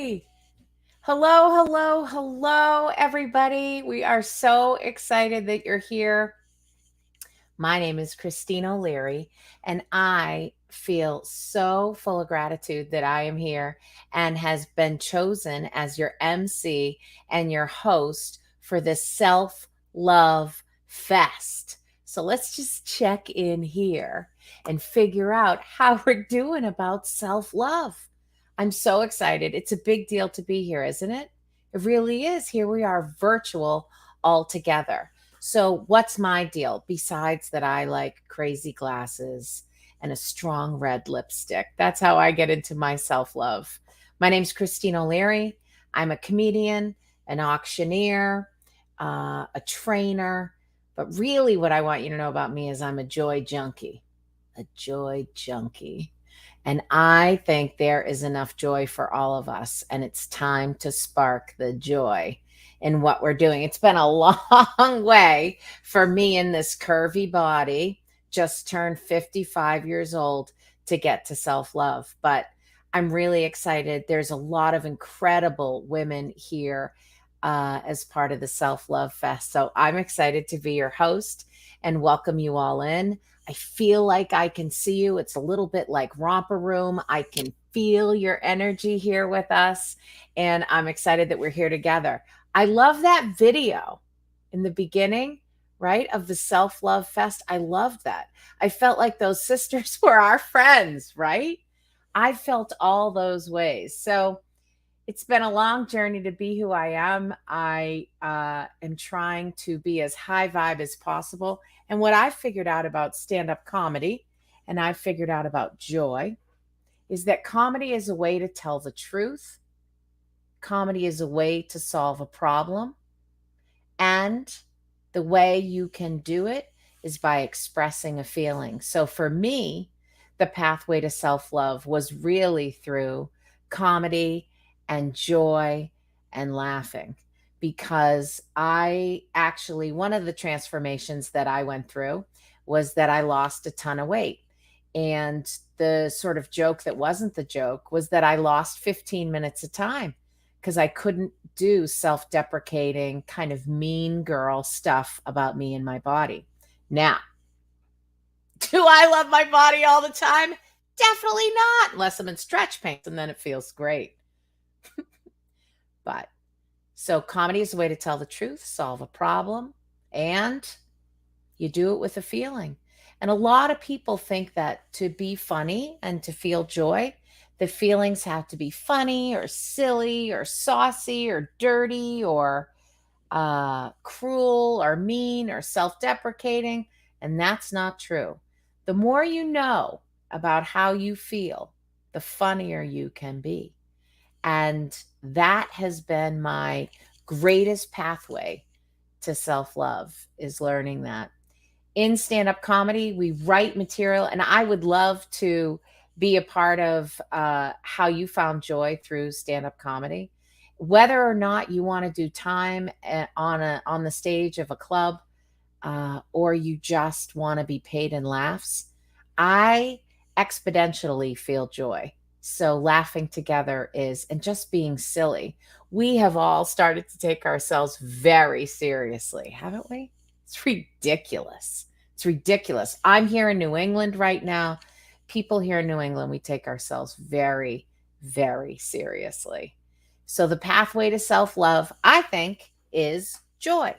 Yay! Hello, hello, hello, everybody. We are so excited that you're here. My name is Christine O'Leary, and I feel so full of gratitude that I am here and has been chosen as your MC and your host for this self love fest. So let's just check in here and figure out how we're doing about self love. I'm so excited. It's a big deal to be here, isn't it? It really is. Here we are, virtual all together. So, what's my deal besides that I like crazy glasses and a strong red lipstick? That's how I get into my self love. My name's Christine O'Leary. I'm a comedian, an auctioneer, a trainer. But really, what I want you to know about me is I'm a joy junkie, a joy junkie. And I think there is enough joy for all of us, and it's time to spark the joy in what we're doing. It's been a long way for me in this curvy body, just turned 55 years old to get to self love. But I'm really excited. There's a lot of incredible women here as part of the Self Love Fest. So I'm excited to be your host and welcome you all in. I feel like I can see you. It's a little bit like Romper Room. I can feel your energy here with us. And I'm excited that we're here together. I love that video in the beginning, right, of the Self Love Fest. I loved that. I felt like those sisters were our friends, right? I felt all those ways. So it's been a long journey to be who I am. I am trying to be as high vibe as possible. And what I figured out about stand up comedy and I figured out about joy is that comedy is a way to tell the truth, comedy is a way to solve a problem. And the way you can do it is by expressing a feeling. So for me, the pathway to self love was really through comedy and joy and laughing. Because one of the transformations that I went through was that I lost a ton of weight. And the sort of joke that wasn't the joke was that I lost 15 minutes of time because I couldn't do self deprecating, kind of mean girl stuff about me and my body. Now, do I love my body all the time? Definitely not, unless I'm in stretch pants and then it feels great. But so comedy is a way to tell the truth, solve a problem, and you do it with a feeling. And a lot of people think that to be funny and to feel joy, the feelings have to be funny or silly or saucy or dirty or cruel or mean or self deprecating. And that's not true. The more you know about how you feel, the funnier you can be. And that has been my greatest pathway to self love, is learning that. In stand up comedy, we write material, and I would love to be a part of how you found joy through stand up comedy. Whether or not you want to do time on the stage of a club, or you just want to be paid in laughs, I exponentially feel joy. So laughing together and just being silly. We have all started to take ourselves very seriously, haven't we? It's ridiculous. It's ridiculous. I'm here in New England right now. People here in New England, we take ourselves very, very seriously. So the pathway to self love, I think, is joy.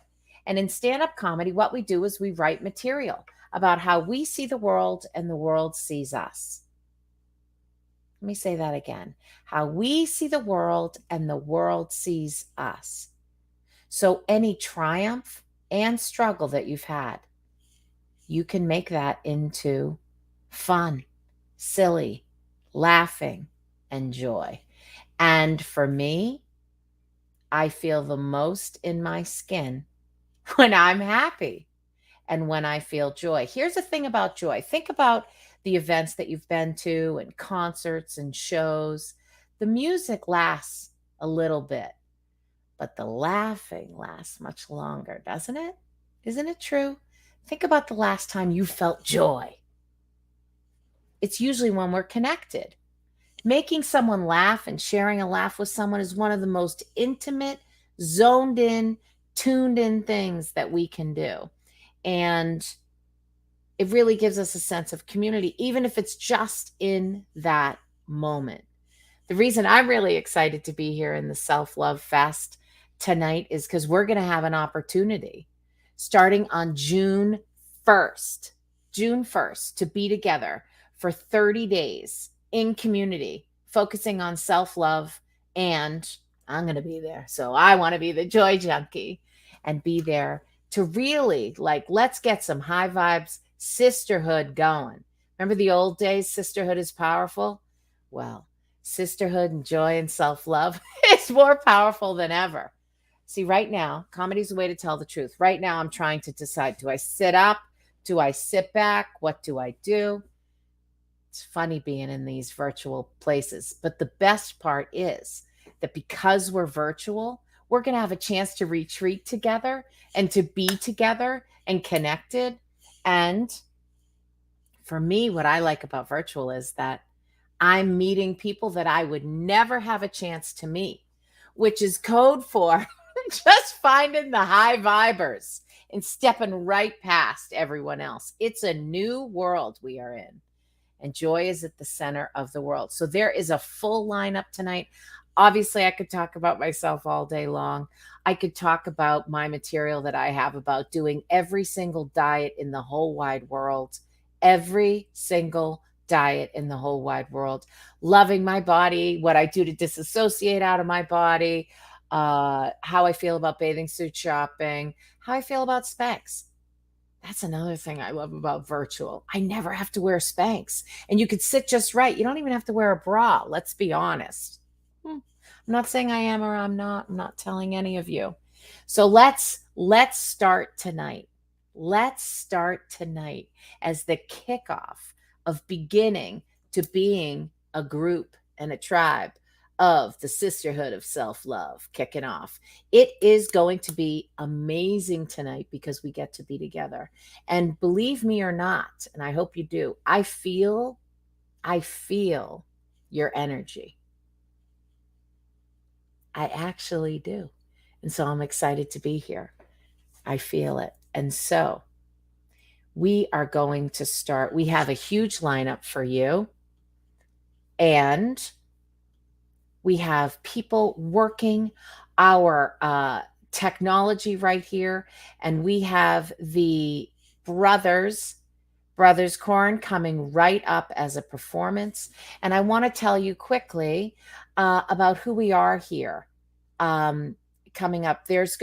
And in stand up comedy, what we do is we write material about how we see the world and the world sees us. Let me say that again. How we see the world and the world sees us. So any triumph and struggle that you've had, you can make that into fun, silly, laughing, and joy. And for me, I feel the most in my skin when I'm happy and when I feel joy. Here's the thing about joy. Think about the events that you've been to and concerts and shows. The music lasts a little bit, but the laughing lasts much longer, doesn't it? Isn't it true? Think about the last time you felt joy. It's usually when we're connected. Making someone laugh and sharing a laugh with someone is one of the most intimate, zoned in, tuned in things that we can do. And it really gives us a sense of community, even if it's just in that moment. The reason I'm really excited to be here in the Self Love Fest tonight is because we're going to have an opportunity starting on June 1st, to be together for 30 days in community, focusing on self love. And I'm going to be there. So I want to be the joy junkie and be there to really, like, let's get some high vibes, sisterhood going. Remember the old days? Sisterhood is powerful. Well, sisterhood and joy and self love is more powerful than ever. See, right now, comedy's a way to tell the truth. Right now, I'm trying to decide, do I sit up? Do I sit back? What do I do? It's funny being in these virtual places. But the best part is that because we're virtual, we're going to have a chance to retreat together and to be together and connected. And for me, what I like about virtual is that I'm meeting people that I would never have a chance to meet, which is code for just finding the high vibers and stepping right past everyone else. It's a new world we are in, and joy is at the center of the world. So there is a full lineup tonight. Obviously, I could talk about myself all day long. I could talk about my material that I have about doing every single diet in the whole wide world, every single diet in the whole wide world, loving my body, what I do to disassociate out of my body, how I feel about bathing suit shopping, how I feel about Spanx. That's another thing I love about virtual. I never have to wear Spanx, and you could sit just right. You don't even have to wear a bra. Let's be honest. I'm not saying I am or I'm not. I'm not telling any of you. So let's start tonight. Let's start tonight as the kickoff of beginning to being a group and a tribe of the sisterhood of self-love kicking off. It is going to be amazing tonight because we get to be together. And believe me or not, and I hope you do, I feel your energy. I actually do. And so I'm excited to be here. I feel it. And so we are going to start. We have a huge lineup for you. And we have people working our technology right here. And we have the Brothers Corn coming right up as a performance. And I want to tell you quickly about who we are here. Coming up, there's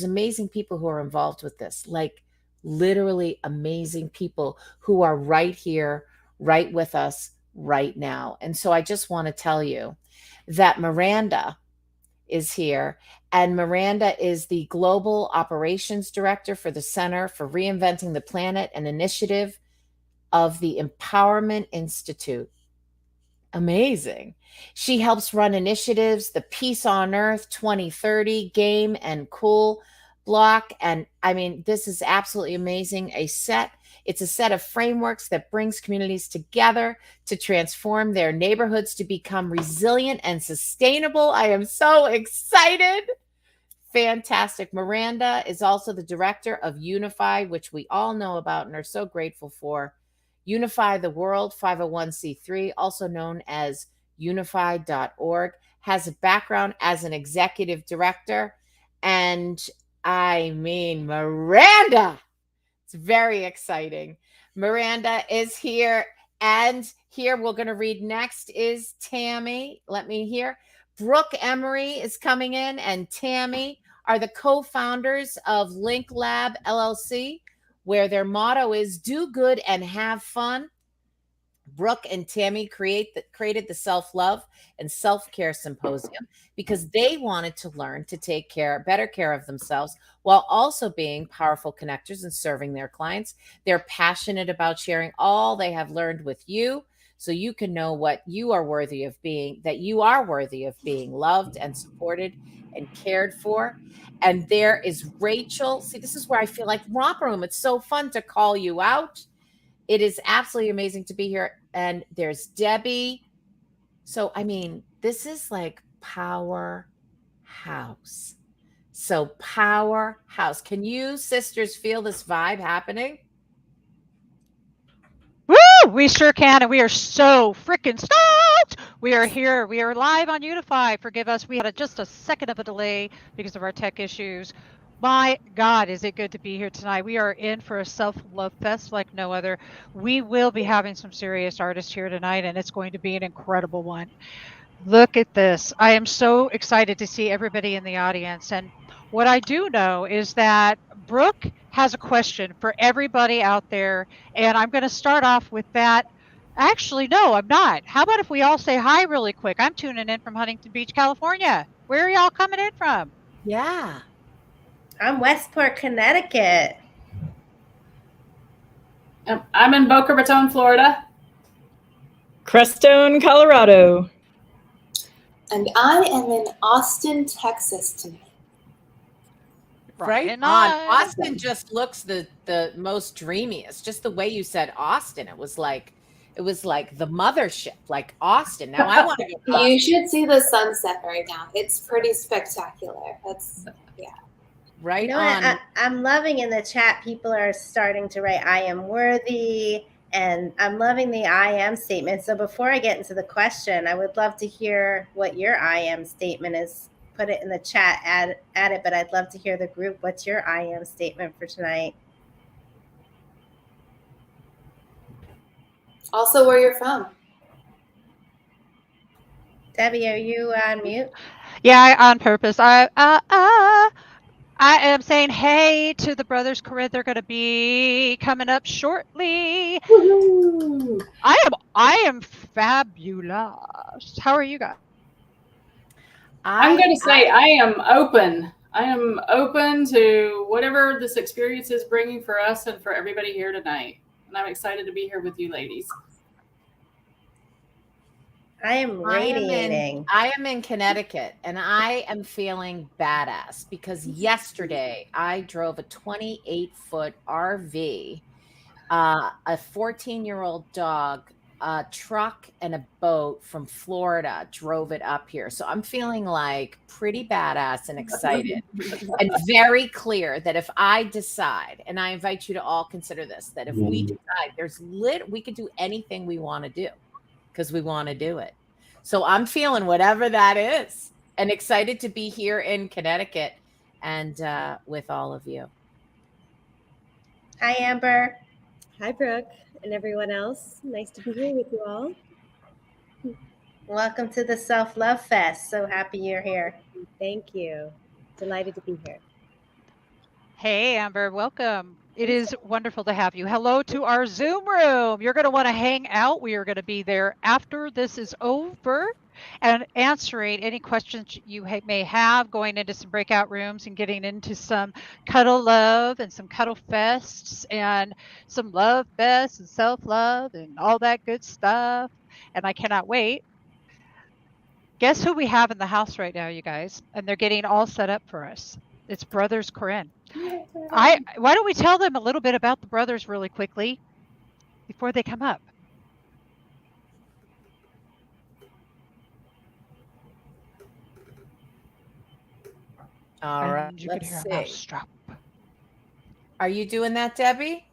amazing people who are involved with this, like literally amazing people who are right here, right with us right now. And so I just want to tell you that Miranda is here. And Miranda is the Global Operations Director for the Center for Reinventing the Planet, an initiative of the Empowerment Institute. Amazing. She helps run initiatives, the Peace on Earth 2030 Game and Cool block. And I mean, this is absolutely amazing. It's a set of frameworks that brings communities together to transform their neighborhoods to become resilient and sustainable. I am so excited. Fantastic. Miranda is also the director of Unify, which we all know about and are so grateful for. Unify the World 501c3, also known as unify.org, has a background as an executive director. And I mean, Miranda, it's very exciting. Miranda is here. And here we're going to read next is Tammy. Let me hear. Brooke Emery is coming in, and Tammy are the co-founders of Link Lab LLC, where their motto is do good and have fun. Brooke and Tammy created the Self-Love and Self-Care Symposium because they wanted to learn to take better care of themselves while also being powerful connectors and serving their clients. They're passionate about sharing all they have learned with you so you can know what you are worthy of being, that you are worthy of being loved and supported and cared for. And there is Rachel. See, this is where I feel like Romper Room. It's so fun to call you out. It is absolutely amazing to be here. And there's Debbie So, I mean, this is like powerhouse. So, powerhouse. Can you sisters feel this vibe happening? Woo! We sure can, and we are so freaking stoked. We are here. We are live on Unify. Forgive us. We had just a second of a delay because of our tech issues. My God, is it good to be here tonight? We are in for a self love fest like no other. We will be having some serious artists here tonight, and it's going to be an incredible one. Look at this. I am so excited to see everybody in the audience. And what I do know is that Brooke has a question for everybody out there. And I'm going to start off with that. Actually, no, I'm not. How about if we all say hi really quick? I'm tuning in from Huntington Beach, California. Where are y'all coming in from? Yeah. I'm Westport, Connecticut. I'm in Boca Raton, Florida. Crestone, Colorado. And I am in Austin, Texas tonight. Right on. Austin just looks the most dreamiest. Just the way you said Austin, it was like the mothership, like Austin. Now I want to go to Austin. You should see the sunset right now. It's pretty spectacular. Yeah. Right on. I'm loving in the chat. People are starting to write, I am worthy. And I'm loving the I am statement. So before I get into the question, I would love to hear what your I am statement is. Put it in the chat, add it, but I'd love to hear the group. What's your I am statement for tonight? Also, where you're from. Debbie, are you on mute? Yeah, on purpose. I am saying hey to the Brothers Corinne. They're going to be coming up shortly. Woo-hoo. I am fabulous. How are you guys? I'm going to say I am open. I am open to whatever this experience is bringing for us and for everybody here tonight. And I'm excited to be here with you ladies. I am radiating. I am in Connecticut, and I am feeling badass because yesterday I drove a 28-foot RV, a 14-year-old dog, a truck, and a boat from Florida drove it up here. So I'm feeling like pretty badass and excited and very clear that if I decide, and I invite you to all consider this, that if we decide we could do anything we want to do because we want to do it. So I'm feeling whatever that is and excited to be here in Connecticut and with all of you. Hi, Amber. Hi, Brooke, and everyone else. Nice to be here with you all. Welcome to the Self-Love Fest. So happy you're here. Thank you. Delighted to be here. Hey, Amber, welcome. It is wonderful to have you. Hello to our Zoom room. You're going to want to hang out. We are going to be there after this is over and answering any questions you may have, going into some breakout rooms and getting into some cuddle love and some cuddle fests and some love fests and self-love and all that good stuff. And I cannot wait. Guess who we have in the house right now, you guys? And they're getting all set up for us. It's Brothers Corinne. Why don't we tell them a little bit about the brothers really quickly before they come up? All right. You can hear a mouse drop. Are you doing that, Debbie?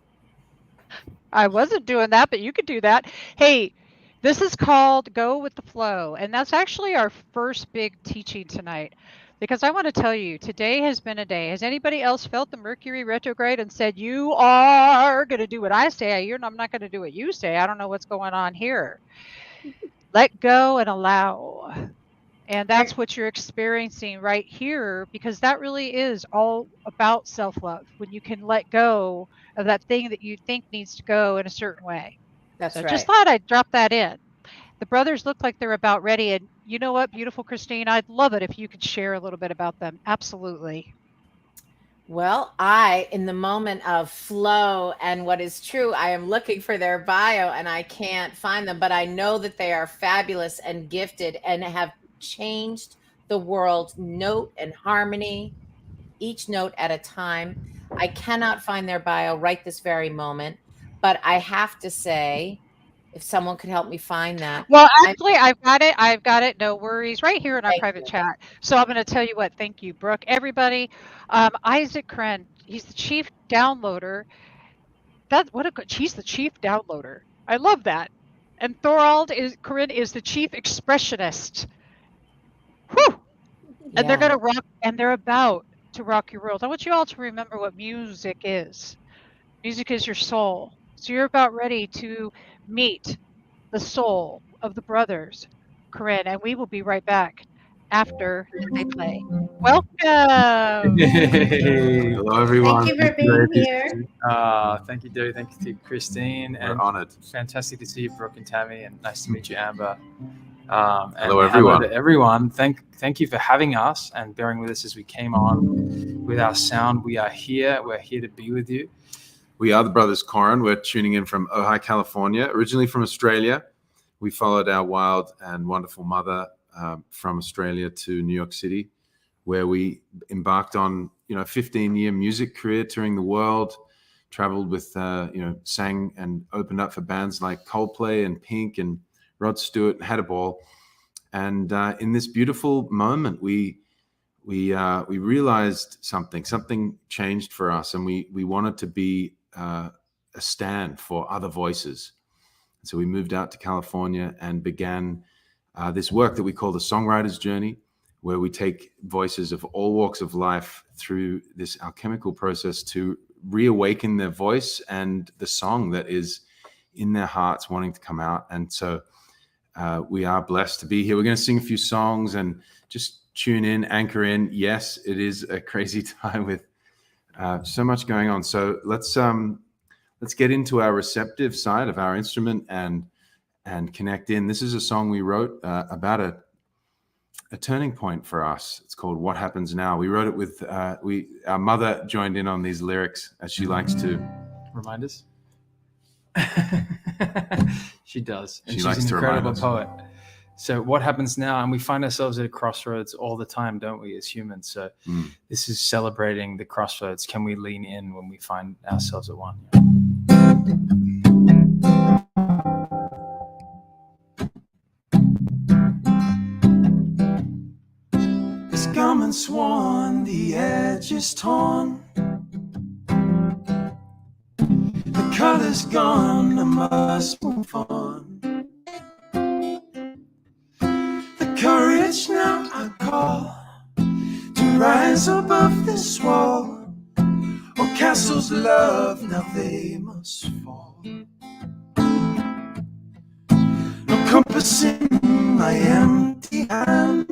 I wasn't doing that, but you could do that. Hey, this is called Go with the Flow, and that's actually our first big teaching tonight. Because I want to tell you, today has been a day. Has anybody else felt the Mercury retrograde and said, you are going to do what I say, I'm not going to do what you say. I don't know what's going on here. Let go and allow. And that's what you're experiencing right here, because that really is all about self-love. When you can let go of that thing that you think needs to go in a certain way. That's right. Just thought I'd drop that in. The brothers look like they're about ready. And you know what, beautiful Christine, I'd love it if you could share a little bit about them. Absolutely. Well, in the moment of flow and what is true, I am looking for their bio and I can't find them, but I know that they are fabulous and gifted and have changed the world note and harmony, each note at a time. I cannot find their bio right this very moment, but I have to say, if someone could help me find that. Well, actually, I've got it. I've got it. No worries. Right here in our Thank private you. chat. So I'm going to tell you what. Thank you, Brooke. Everybody, Isaac Kren, he's the chief downloader. He's the chief downloader. I love that. And Corinne is the chief expressionist. Whew! And they're going to rock, and they're about to rock your world. I want you all to remember what music is. Music is your soul. So you're about ready to meet the soul of the brothers, Corinne, and we will be right back after they play. Welcome. Hey, hello everyone. Thank you for being here. Thank you, Debbie. Thank you to Christine. We're and honored. Fantastic to see you, Brooke and Tammy, and nice to meet you, Amber. Hello, everyone. Hello to everyone. Thank you for having us and bearing with us as we came on with our sound. We are here. We're here to be with you. We are the Brothers Corin. We're tuning in from Ojai, California, originally from Australia. We followed our wild and wonderful mother from Australia to New York City, where we embarked on, a 15-year music career touring the world, traveled with, sang and opened up for bands like Coldplay and Pink and Rod Stewart and had a ball. And in this beautiful moment, we realized something changed for us, and we wanted to be a stand for other voices. So we moved out to California and began this work that we call the Songwriter's Journey, where we take voices of all walks of life through this alchemical process to reawaken their voice and the song that is in their hearts wanting to come out. And so we are blessed to be here. We're going to sing a few songs and just tune in, anchor in. Yes, it is a crazy time with so much going on. So let's get into our receptive side of our instrument and connect in. This is a song we wrote about a turning point for us. It's called What Happens Now. We wrote it with our mother joined in on these lyrics, as she likes to remind us. She does. And She she's likes an to remind incredible us. poet. So what happens now? And we find ourselves at a crossroads all the time, don't we, as humans? So this is celebrating the crossroads. Can we lean in when we find ourselves at one? His garment's worn, the edge is torn. The color's gone, I must move on. The courage now I call to rise above this wall. Oh, castles love, now they must fall. No compass in my empty hand,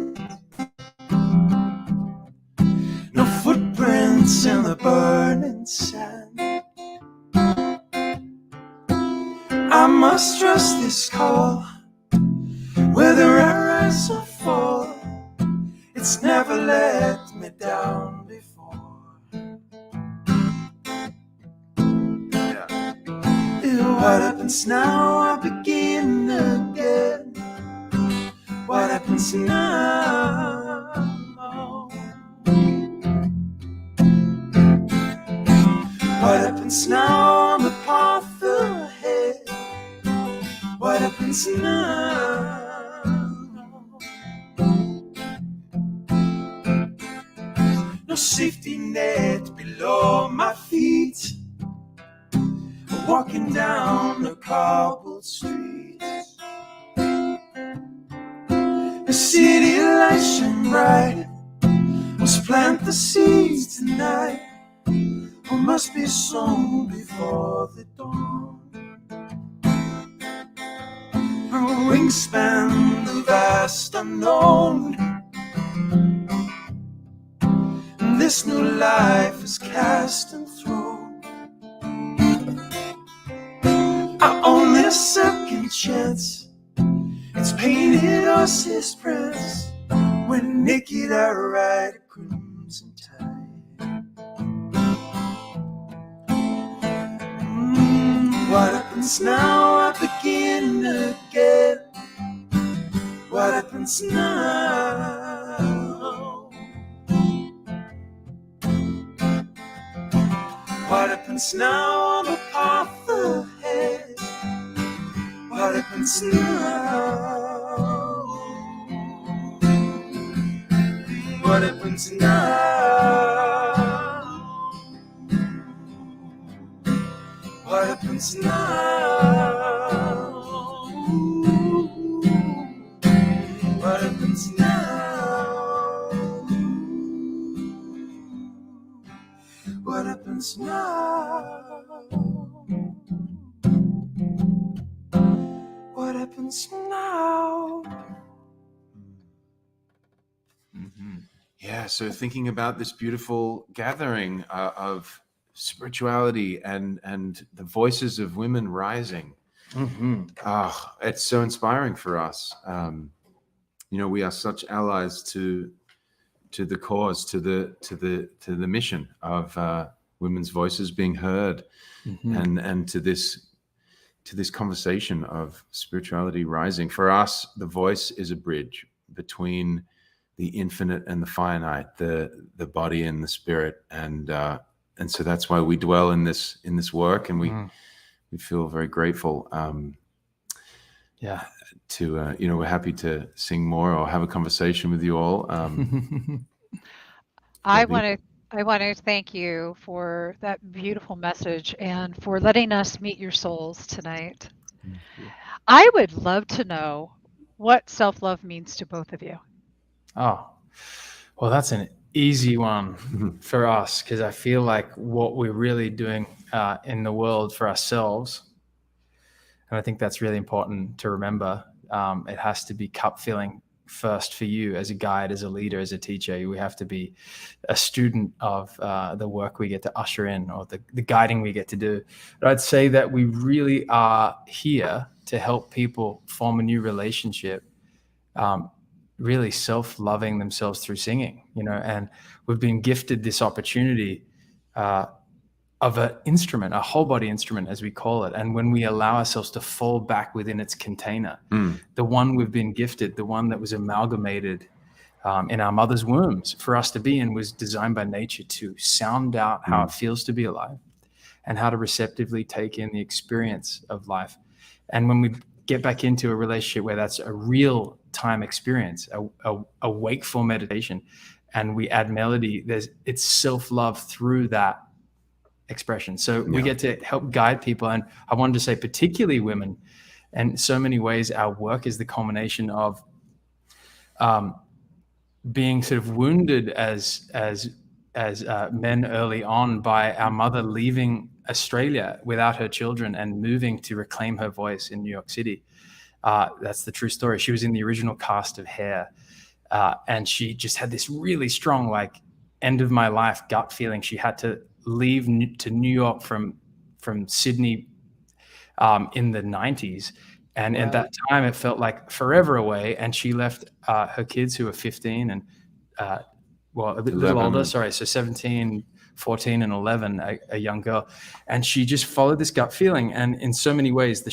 no footprints in the burning sand. I must trust this call, whether I rise or fall. It's never let me down before. What happens now? I begin again. What happens now? What happens now on the path ahead? What happens now? No safety net below my feet, walking down the cobbled streets. The city lights shine bright, must plant the seeds tonight, or must be sown before the dawn. A wingspan, the vast unknown, and this new life is cast and thrown. Our only second chance, it's painted us his prints. When naked I ride a crimson tide. What happens now? I begin again. What happens now? What happens now on the path ahead? What happens now? What happens now? What happens now? What happens now? What happens now? What happens now? Yeah, so thinking about this beautiful gathering of spirituality and the voices of women rising. It's so inspiring for us. We are such allies to the cause, to the mission of women's voices being heard, and to this conversation of spirituality rising. For us, the voice is a bridge between the infinite and the finite, the body and the spirit, and so that's why we dwell in this work, and we feel very grateful. We're happy to sing more or have a conversation with you all. I want to thank you for that beautiful message and for letting us meet your souls tonight. I would love to know what self-love means to both of you. Oh, well, that's an easy one for us, because I feel like what we're really doing in the world for ourselves, and I think that's really important to remember. It has to be cup filling first for you as a guide, as a leader, as a teacher. We have to be a student of the work we get to usher in, or the guiding we get to do. But I'd say that we really are here to help people form a new relationship, really self-loving themselves through singing, and we've been gifted this opportunity of an instrument, a whole body instrument, as we call it. And when we allow ourselves to fall back within its container, the one we've been gifted, the one that was amalgamated in our mother's wombs for us to be in, was designed by nature to sound out how it feels to be alive and how to receptively take in the experience of life. And when we get back into a relationship where that's a real time experience, a wakeful meditation, and we add melody, it's self-love through that expression. So we get to help guide people. And I wanted to say, particularly women, and in so many ways, our work is the culmination of being sort of wounded as men early on by our mother leaving Australia without her children and moving to reclaim her voice in New York City. That's the true story. She was in the original cast of Hair, and she just had this really strong, end of my life gut feeling. She had to leave to New York from Sydney in the 90s. And at that time, it felt like forever away. And she left her kids, who were 15 and, a little older, so 17, 14, and 11, a young girl. And she just followed this gut feeling. And in so many ways, the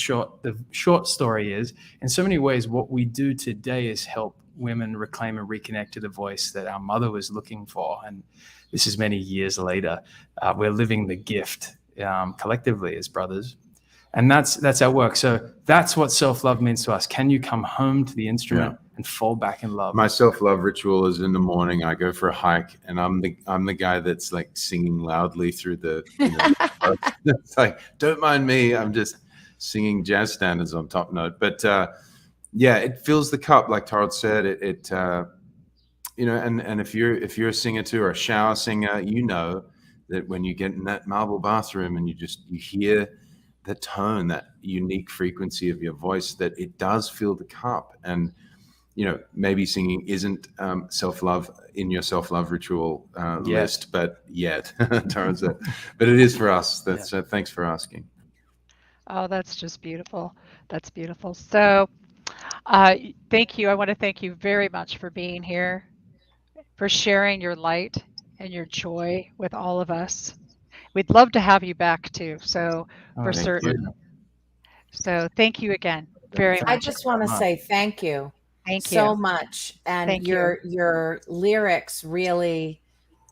short story is, in so many ways, what we do today is help women reclaim and reconnect to the voice that our mother was looking for. And this is many years later. We're living the gift collectively as brothers. And that's our work. So that's what self-love means to us. Can you come home to the instrument and fall back in love? My self-love ritual is in the morning. I go for a hike, and I'm the guy that's singing loudly through the. It's don't mind me. I'm just singing jazz standards on top note. But it fills the cup, like Tarot said. It and if you're a singer too, or a shower singer, that when you get in that marble bathroom and you hear the tone, that unique frequency of your voice, that it does fill the cup. And maybe singing isn't self-love in your self-love ritual list, but Tara said, but it is for us. That's thanks for asking. Oh, that's just beautiful. That's beautiful. So thank you. I want to thank you very much for being here, for sharing your light and your joy with all of us. We'd love to have you back too. So for certain. So thank you again very much. I just want to say thank you. Thank you so much. And thank your lyrics really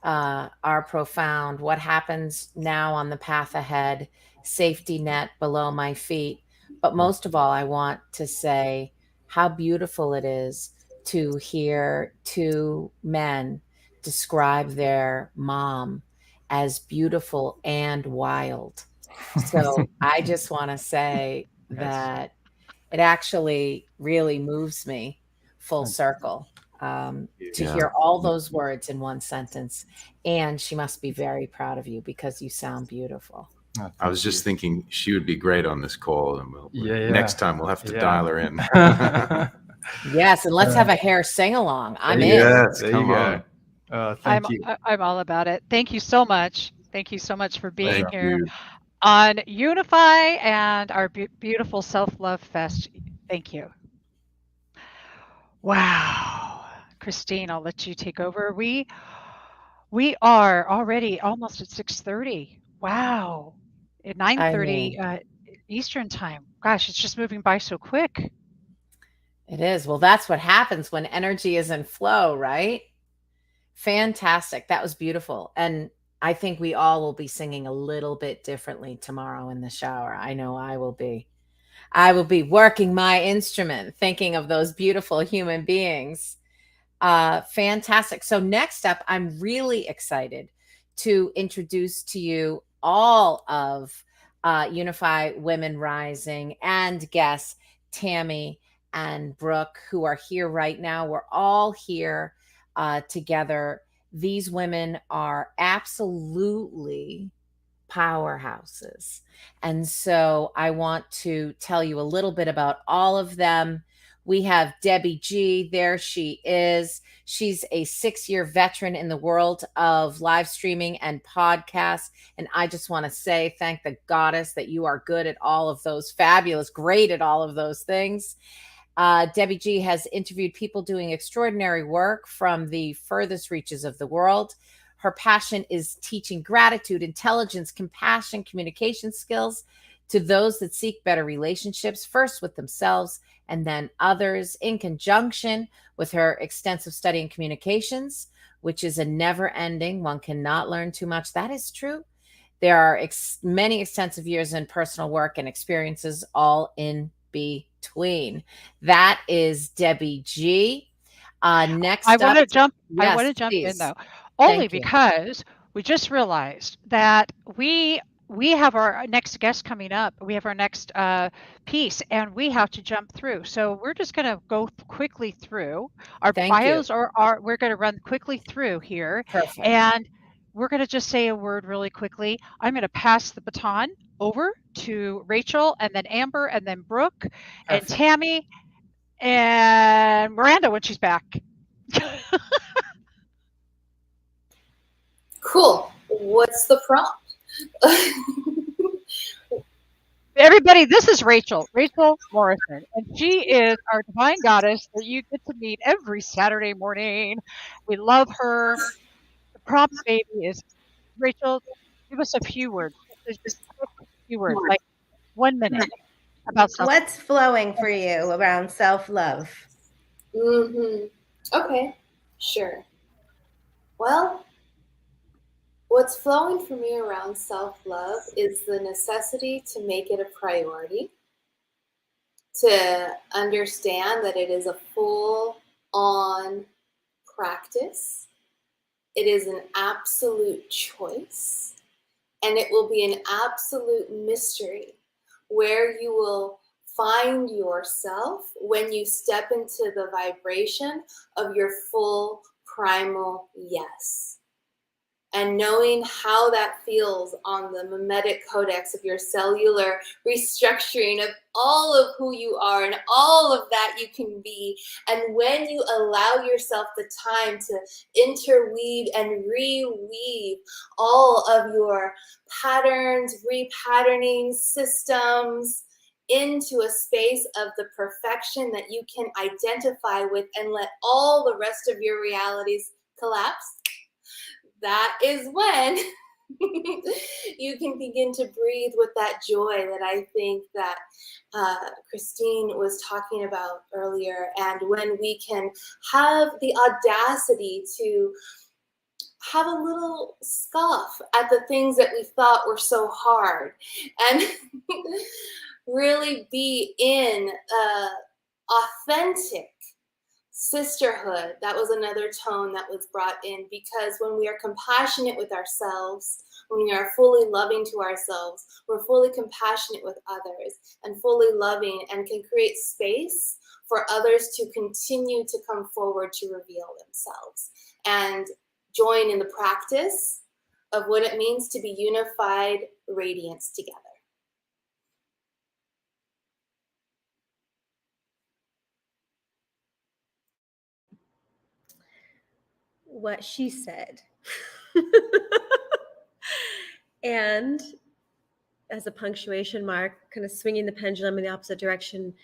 are profound. What happens now on the path ahead, safety net below my feet. But most of all, I want to say how beautiful it is to hear two men describe their mom as beautiful and wild. So I just want to say that it actually really moves me full circle to Yeah. hear all those words in one sentence. And she must be very proud of you because you sound beautiful. Oh, I was just thinking she would be great on this call, and next time we'll have to dial her in. Yes, and let's have a hair sing along. I'm in. Yes, There come you go. on. Thank you. I'm all about it. Thank you so much. Thank you so much for being Thank here you. on Unify and our beautiful Self-Love Fest. Thank you. Wow. Christine, I'll let you take over. We are already almost at 6:30. Wow. At 9:30 Eastern time. Gosh, it's just moving by so quick. It is. Well, that's what happens when energy is in flow, right? Fantastic. That was beautiful. And I think we all will be singing a little bit differently tomorrow in the shower. I know I will be. I will be working my instrument, thinking of those beautiful human beings. Fantastic. So next up, I'm really excited to introduce to you all of Unify Women Rising and guests Tammy and Brooke, who are here right now. We're all here together. These women are absolutely powerhouses. And so I want to tell you a little bit about all of them. We have Debbie G. There she is. She's a 6-year veteran in the world of live streaming and podcasts. And I just want to say, thank the goddess that you are good at all of those, fabulous, great at all of those things. Debbie G has interviewed people doing extraordinary work from the furthest reaches of the world. Her passion is teaching gratitude, intelligence, compassion, communication skills to those that seek better relationships, first with themselves and then others, in conjunction with her extensive study in communications, which is a never ending. One cannot learn too much. That is true. There are many extensive years in personal work and experiences all in between. That is Debbie G. Next I up, want to jump. yes, I want to jump in please. though, only Thank you. because we just realized that we have our next guest coming up. We have our next piece, and we have to jump through. So we're just going to go quickly through our Thank bios. you. We're going to run quickly through here, Perfect. and we're going to just say a word really quickly. I'm going to pass the baton over to Rachel, and then Amber, and then Brooke, and Perfect. Tammy, and Miranda when she's back. Cool. What's the prompt? Everybody, this is Rachel Morrison, and she is our divine goddess that you get to meet every Saturday morning. We love her. The prompt, baby, is Rachel, give us a few words. Just a few words, like 1 minute about self. What's flowing for you around self-love? Okay, sure. Well, what's flowing for me around self-love is the necessity to make it a priority, to understand that it is a full-on practice. It is an absolute choice, and it will be an absolute mystery where you will find yourself when you step into the vibration of your full primal yes. And knowing how that feels on the mimetic codex of your cellular restructuring of all of who you are and all of that you can be. And when you allow yourself the time to interweave and reweave all of your patterns, repatterning systems into a space of the perfection that you can identify with and let all the rest of your realities collapse, that is when you can begin to breathe with that joy that I think that Christine was talking about earlier. And when we can have the audacity to have a little scoff at the things that we thought were so hard and really be in authentic sisterhood. That was another tone that was brought in, because when we are compassionate with ourselves, when we are fully loving to ourselves, we're fully compassionate with others and fully loving, and can create space for others to continue to come forward to reveal themselves and join in the practice of what it means to be unified radiance together. What she said. And as a punctuation mark, kind of swinging the pendulum in the opposite direction,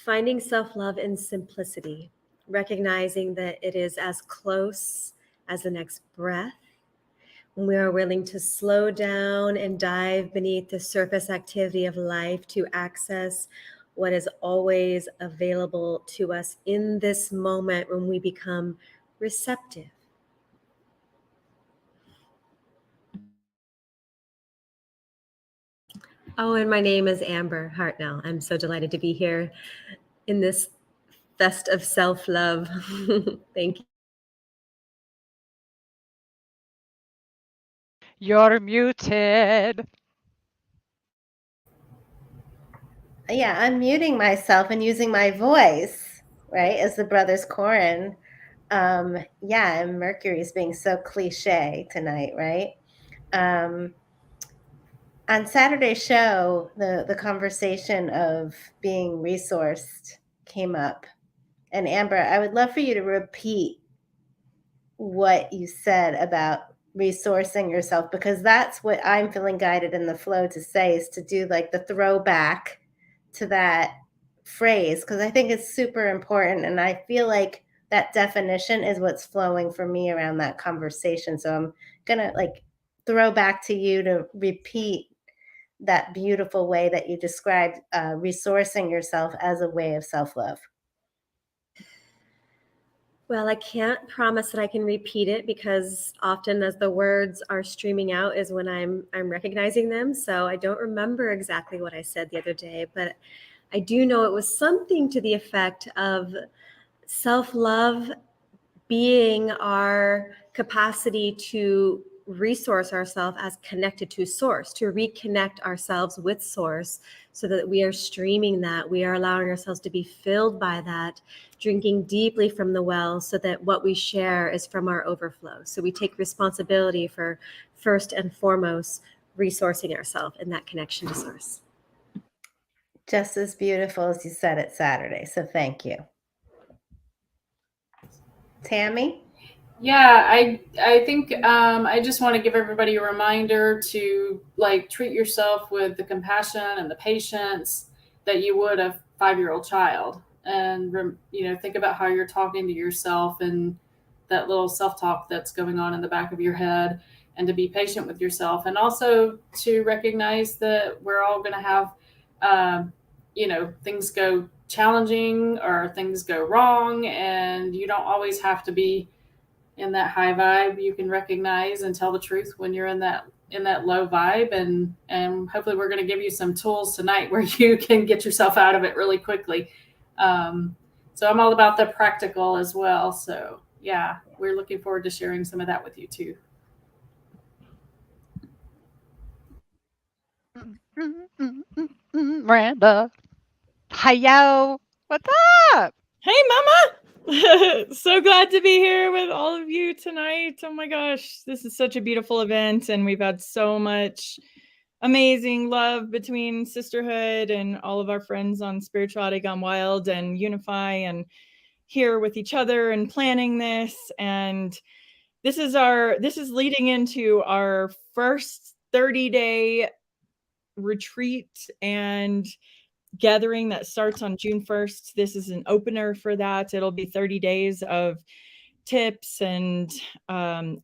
finding self-love in simplicity, recognizing that it is as close as the next breath. When we are willing to slow down and dive beneath the surface activity of life to access what is always available to us in this moment, when we become receptive. Oh, and my name is Amber Hartnell. I'm so delighted to be here in this fest of self-love. Thank you. You're muted. Yeah, I'm muting myself and using my voice, right, as the Brothers Corin. Yeah, and Mercury's being so cliche tonight, right? On Saturday's show, the conversation of being resourced came up. And Amber, I would love for you to repeat what you said about resourcing yourself, because that's what I'm feeling guided in the flow to say, is to do like the throwback to that phrase, because I think it's super important. And I feel like that definition is what's flowing for me around that conversation. So I'm going to like throw back to you to repeat that beautiful way that you described resourcing yourself as a way of self-love. Well, I can't promise that I can repeat it, because often as the words are streaming out is when I'm recognizing them. So I don't remember exactly what I said the other day, but I do know it was something to the effect of self-love being our capacity to resource ourselves as connected to source, to reconnect ourselves with source, so that we are streaming that, we are allowing ourselves to be filled by that, drinking deeply from the well, so that what we share is from our overflow. So we take responsibility for, first and foremost, resourcing ourselves in that connection to source. Just as beautiful as you said it Saturday. So thank you. Tammy? Yeah, I think I just want to give everybody a reminder to like treat yourself with the compassion and the patience that you would a 5-year-old child, and think about how you're talking to yourself and that little self-talk that's going on in the back of your head, and to be patient with yourself, and also to recognize that we're all going to have things go challenging or things go wrong, and you don't always have to be in that high vibe. You can recognize and tell the truth when you're in that low vibe, and hopefully we're going to give you some tools tonight where you can get yourself out of it really quickly. So I'm all about the practical as well. So yeah, we're looking forward to sharing some of that with you too. Miranda. Hiyo. What's up? Hey, Mama. So glad to be here with all of you tonight. Oh my gosh, this is such a beautiful event, and we've had so much amazing love between sisterhood and all of our friends on Spirituality Gone Wild and Unify, and here with each other and planning this. And this is leading into our first 30-day retreat and gathering that starts on June 1st. This is an opener for that. It'll be 30 days of tips and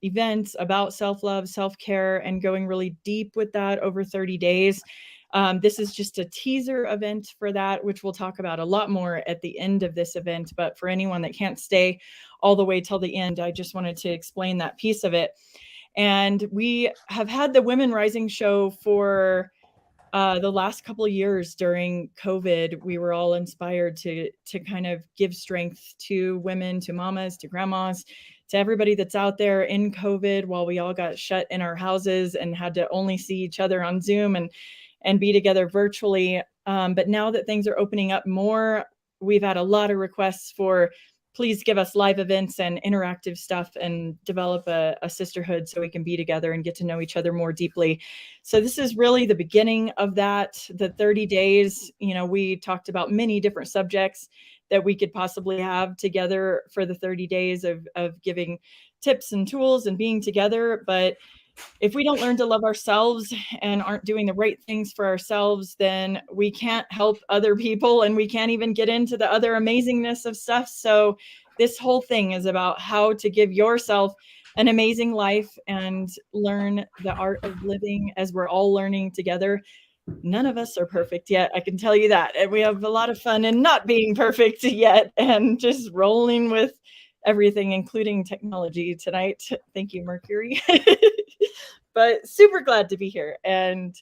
events about self-love, self-care, and going really deep with that over 30 days. This is just a teaser event for that, which we'll talk about a lot more at the end of this event. But for anyone that can't stay all the way till the end, I just wanted to explain that piece of it. And we have had the Women Rising show for the last couple of years during COVID, we were all inspired to kind of give strength to women, to mamas, to grandmas, to everybody that's out there in COVID while we all got shut in our houses and had to only see each other on Zoom and be together virtually. But now that things are opening up more, we've had a lot of requests for, please give us live events and interactive stuff and develop a sisterhood so we can be together and get to know each other more deeply. So this is really the beginning of that. The 30 days, we talked about many different subjects that we could possibly have together for the 30 days of giving tips and tools and being together. But if we don't learn to love ourselves and aren't doing the right things for ourselves, then we can't help other people and we can't even get into the other amazingness of stuff. So this whole thing is about how to give yourself an amazing life and learn the art of living as we're all learning together. None of us are perfect yet, I can tell you that. And we have a lot of fun in not being perfect yet and just rolling with everything, including technology tonight. Thank you, Mercury. But super glad to be here. And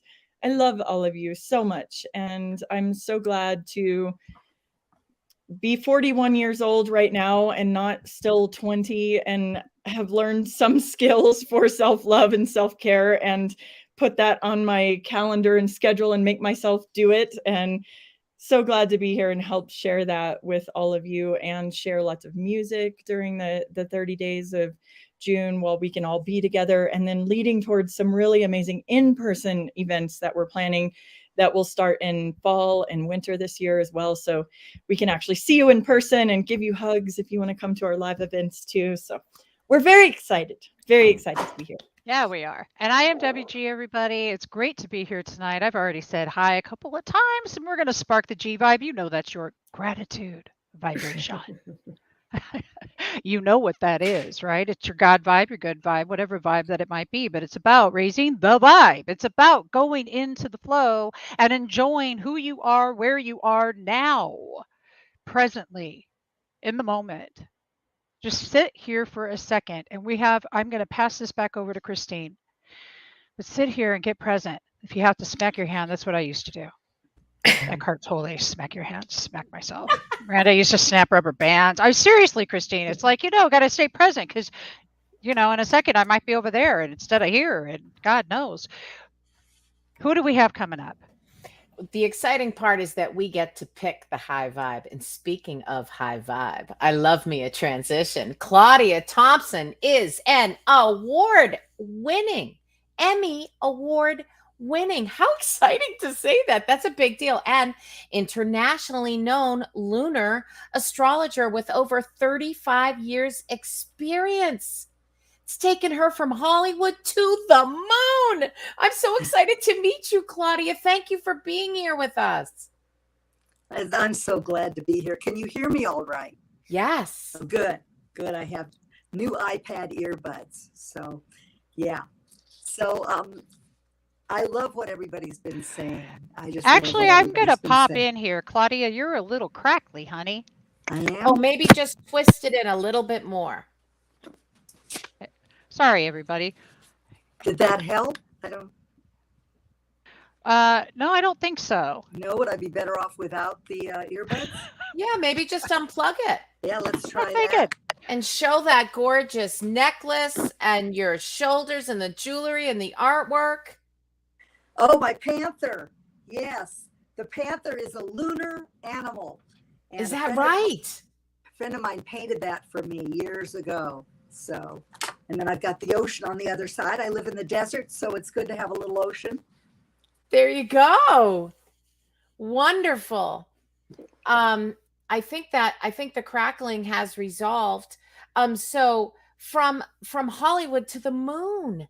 I love all of you so much. And I'm so glad to be 41 years old right now and not still 20, and have learned some skills for self-love and self-care and put that on my calendar and schedule and make myself do it. And so glad to be here and help share that with all of you and share lots of music during the 30 days of June while we can all be together, and then leading towards some really amazing in-person events that we're planning that will start in fall and winter this year as well. So we can actually see you in person and give you hugs if you want to come to our live events too. So we're very excited to be here. Yeah, we are. And I am WG, everybody. It's great to be here tonight. I've already said hi a couple of times, and we're going to spark the G vibe. You know that's your gratitude vibration. You know what that is, right? It's your God vibe, your good vibe, whatever vibe that it might be. But it's about raising the vibe. It's about going into the flow and enjoying who you are, where you are now, presently, in the moment. Just sit here for a second, and I'm going to pass this back over to Christine. But sit here and get present. If you have to smack your hand, that's what I used to do. Eckhart Tolle, smack your hand, smack myself. Miranda used to snap rubber bands. Seriously, Christine, it's like, got to stay present because, in a second I might be over there and instead of here, and God knows. Who do we have coming up? The exciting part is that we get to pick the high vibe. And speaking of high vibe, I love me a transition. Claudia Thompson is an award-winning, Emmy award-winning. How exciting to say that. That's a big deal. And internationally known lunar astrologer with over 35 years experience. It's taken her from Hollywood to the moon. I'm so excited to meet you, Claudia. Thank you for being here with us. I'm so glad to be here. Can you hear me all right? Yes. Oh, good. I have new iPad earbuds. So, yeah. So, I love what everybody's been saying. Actually, I'm going to pop in here. Claudia, you're a little crackly, honey. I am? Oh, maybe just twist it in a little bit more. Sorry, everybody. Did that help? No, I don't think so. No, would I be better off without the earbuds? Yeah, maybe just unplug it. Yeah, let's try that. And show that gorgeous necklace and your shoulders and the jewelry and the artwork. Oh, my panther. Yes. The panther is a lunar animal. And is that right? A friend of mine painted that for me years ago. So, and then I've got the ocean on the other side. I live in the desert, so it's good to have a little ocean. There you go. Wonderful. I think the crackling has resolved. So from Hollywood to the moon.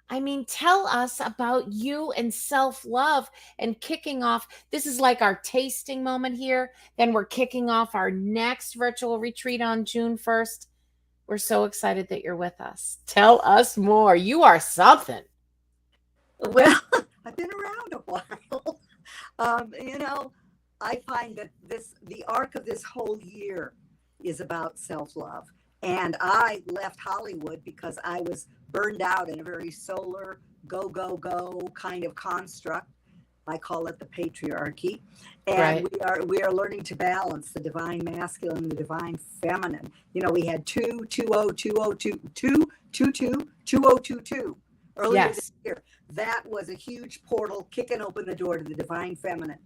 I mean, tell us about you and self-love and kicking off. This is like our tasting moment here. Then we're kicking off our next virtual retreat on June 1st. We're so excited that you're with us. Tell us more. You are something. Well, I've been around a while. I find that the arc of this whole year is about self-love. And I left Hollywood because I was burned out in a very solar, go, go, go kind of construct. I call it the patriarchy. And Right. we are learning to balance the divine masculine, the divine feminine. You know, we had 2022 earlier this Yes. year. That was a huge portal kicking open the door to the divine feminine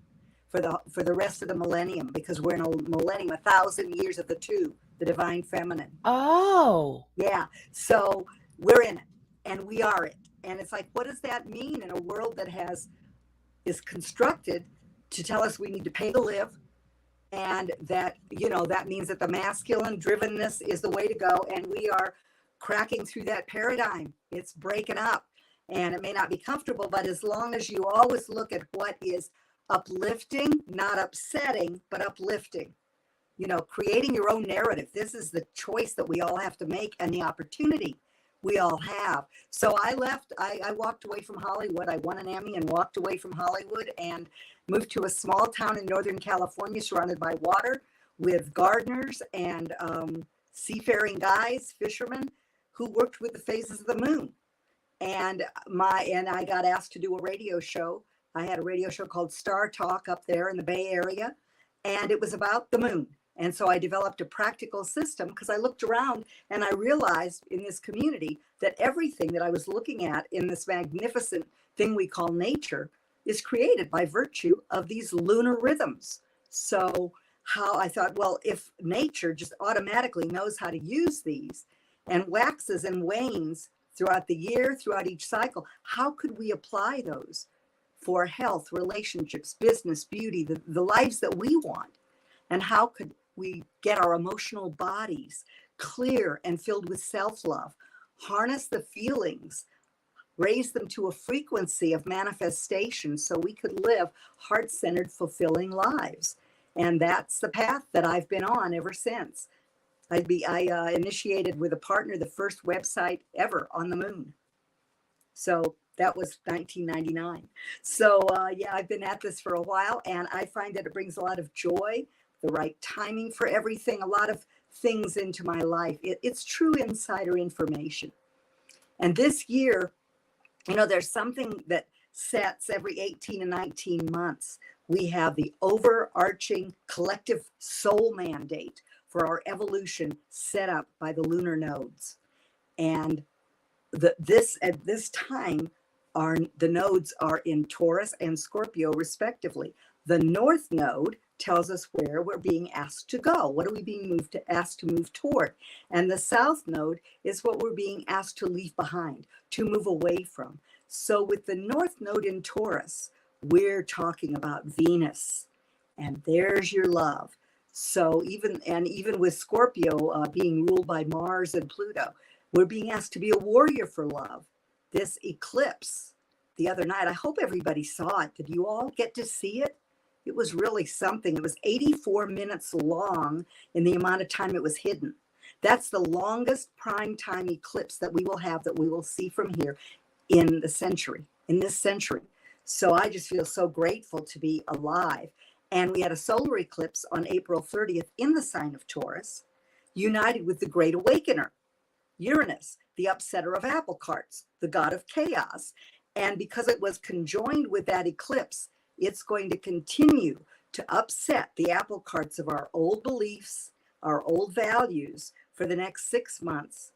for the rest of the millennium, because we're in a millennium, 1,000 years of the two, the divine feminine. Oh. Yeah. So we're in it, and we are it. And it's like, what does that mean in a world that is constructed to tell us we need to pay to live, and that, you know, that means that the masculine drivenness is the way to go, and we are cracking through that paradigm. It's breaking up, and it may not be comfortable, but as long as you always look at what is uplifting, not upsetting, but uplifting, you know, creating your own narrative. This is the choice that we all have to make, and the opportunity we all have. So I walked away from Hollywood. I won an Emmy and walked away from Hollywood and moved to a small town in Northern California, surrounded by water, with gardeners and seafaring guys, fishermen, who worked with the phases of the moon. And I got asked to do a radio show. I had a radio show called Star Talk up there in the Bay Area, and it was about the moon. And so I developed a practical system, because I looked around and I realized in this community that everything that I was looking at in this magnificent thing we call nature is created by virtue of these lunar rhythms. So how I thought, well, if nature just automatically knows how to use these and waxes and wanes throughout the year, throughout each cycle, how could we apply those for health, relationships, business, beauty, the lives that we want? And how could we get our emotional bodies clear and filled with self-love, harness the feelings, raise them to a frequency of manifestation so we could live heart-centered, fulfilling lives? And that's the path that I've been on ever since. I initiated with a partner the first website ever on the moon. So that was 1999. So yeah, I've been at this for a while, and I find that it brings a lot of joy, the right timing for everything, a lot of things into my life. It's true insider information. And this year, you know, there's something that sets every 18 and 19 months. We have the overarching collective soul mandate for our evolution set up by the lunar nodes. And at this time, the nodes are in Taurus and Scorpio, respectively. The North Node tells us where we're being asked to go. What are we being asked to move toward? And the South Node is what we're being asked to leave behind, to move away from. So with the North Node in Taurus, we're talking about Venus, and there's your love. So even with Scorpio being ruled by Mars and Pluto, we're being asked to be a warrior for love. This eclipse the other night, I hope everybody saw it. Did you all get to see it? It was really something. It was 84 minutes long in the amount of time it was hidden. That's the longest prime time eclipse that we will have, that we will see from here in this century. So I just feel so grateful to be alive. And we had a solar eclipse on April 30th in the sign of Taurus, united with the Great Awakener, Uranus, the upsetter of apple carts, the god of chaos. And because it was conjoined with that eclipse, it's going to continue to upset the apple carts of our old beliefs, our old values for the next 6 months.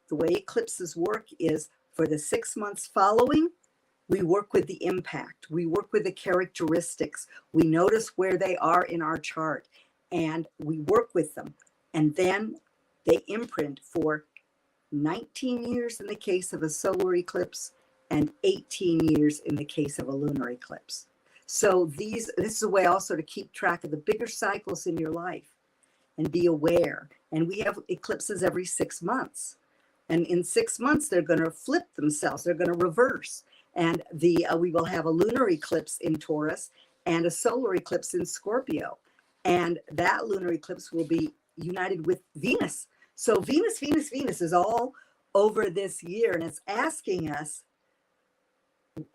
The way eclipses work is for the 6 months following, we work with the impact. We work with the characteristics. We notice where they are in our chart, and we work with them. And then they imprint for 19 years in the case of a solar eclipse and 18 years in the case of a lunar eclipse. So this is a way also to keep track of the bigger cycles in your life and be aware. And we have eclipses every 6 months. And in 6 months, they're going to flip themselves. They're going to reverse. And we will have a lunar eclipse in Taurus and a solar eclipse in Scorpio. And that lunar eclipse will be united with Venus. So Venus is all over this year. And it's asking us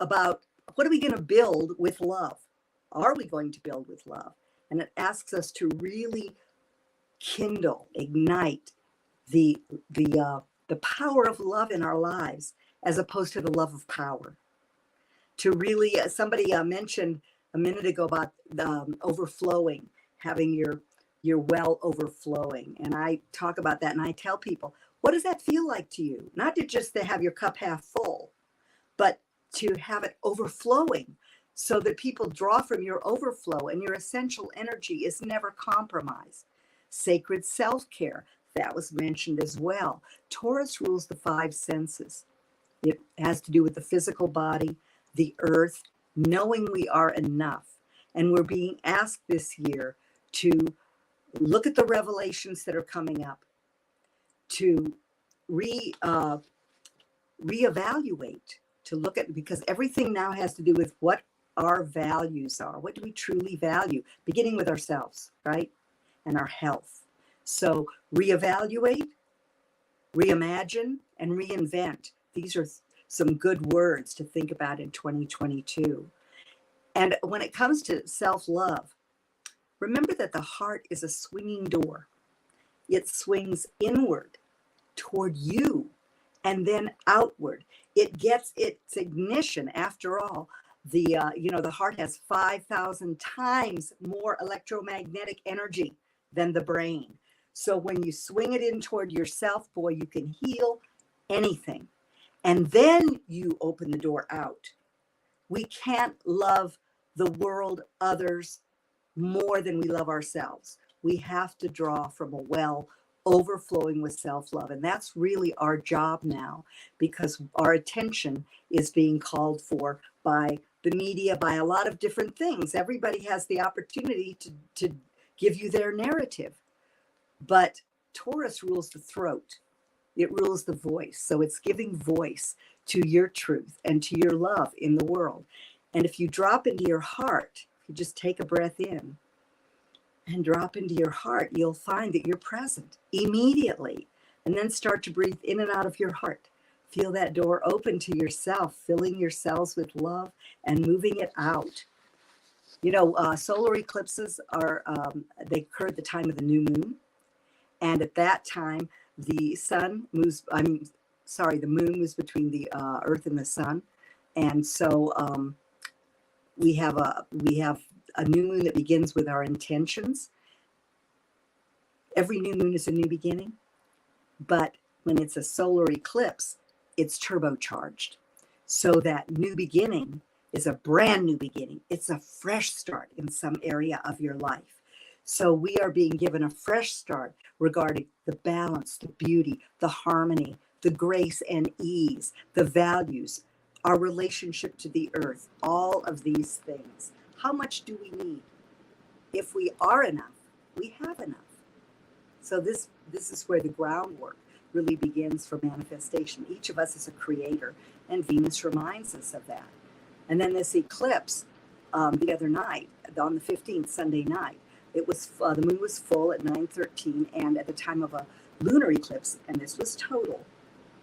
about, what are we going to build with love? Are we going to build with love? And it asks us to really kindle, ignite the power of love in our lives, as opposed to the love of power. to really, somebody mentioned a minute ago about overflowing, having your well overflowing. And I talk about that and I tell people, what does that feel like to you? Not to just to have your cup half full, but to have it overflowing so that people draw from your overflow and your essential energy is never compromised. Sacred self-care, that was mentioned as well. Taurus rules the 5 senses. It has to do with the physical body, the earth, knowing we are enough. And we're being asked this year to look at the revelations that are coming up, to reevaluate, to look at, because everything now has to do with what our values are. What do we truly value? Beginning with ourselves, right? And our health. So reevaluate, reimagine, and reinvent. These are some good words to think about in 2022. And when it comes to self-love, remember that the heart is a swinging door. It swings inward toward you and then outward. It gets its ignition. After all, the heart has 5,000 times more electromagnetic energy than the brain. So when you swing it in toward yourself, boy, you can heal anything. And then you open the door out. We can't love the world, others, more than we love ourselves. We have to draw from a well overflowing with self-love. And that's really our job now, because our attention is being called for by the media, by a lot of different things. Everybody has the opportunity to give you their narrative. But Taurus rules the throat. It rules the voice. So it's giving voice to your truth and to your love in the world. And if you drop into your heart, if you just take a breath in and drop into your heart, you'll find that you're present immediately. And then start to breathe in and out of your heart. Feel that door open to yourself, filling your cells with love and moving it out. You know, solar eclipses they occur at the time of the new moon. And at that time, the moon moves between the earth and the sun. And so we have a new moon that begins with our intentions. Every new moon is a new beginning. But when it's a solar eclipse, it's turbocharged. So that new beginning is a brand new beginning. It's a fresh start in some area of your life. So we are being given a fresh start regarding the balance, the beauty, the harmony, the grace and ease, the values, our relationship to the earth, all of these things. How much do we need? If we are enough, we have enough. So this is where the groundwork really begins for manifestation. Each of us is a creator, and Venus reminds us of that. And then this eclipse the other night, on the 15th, Sunday night, it was the moon was full at 9:13, and at the time of a lunar eclipse, and this was total,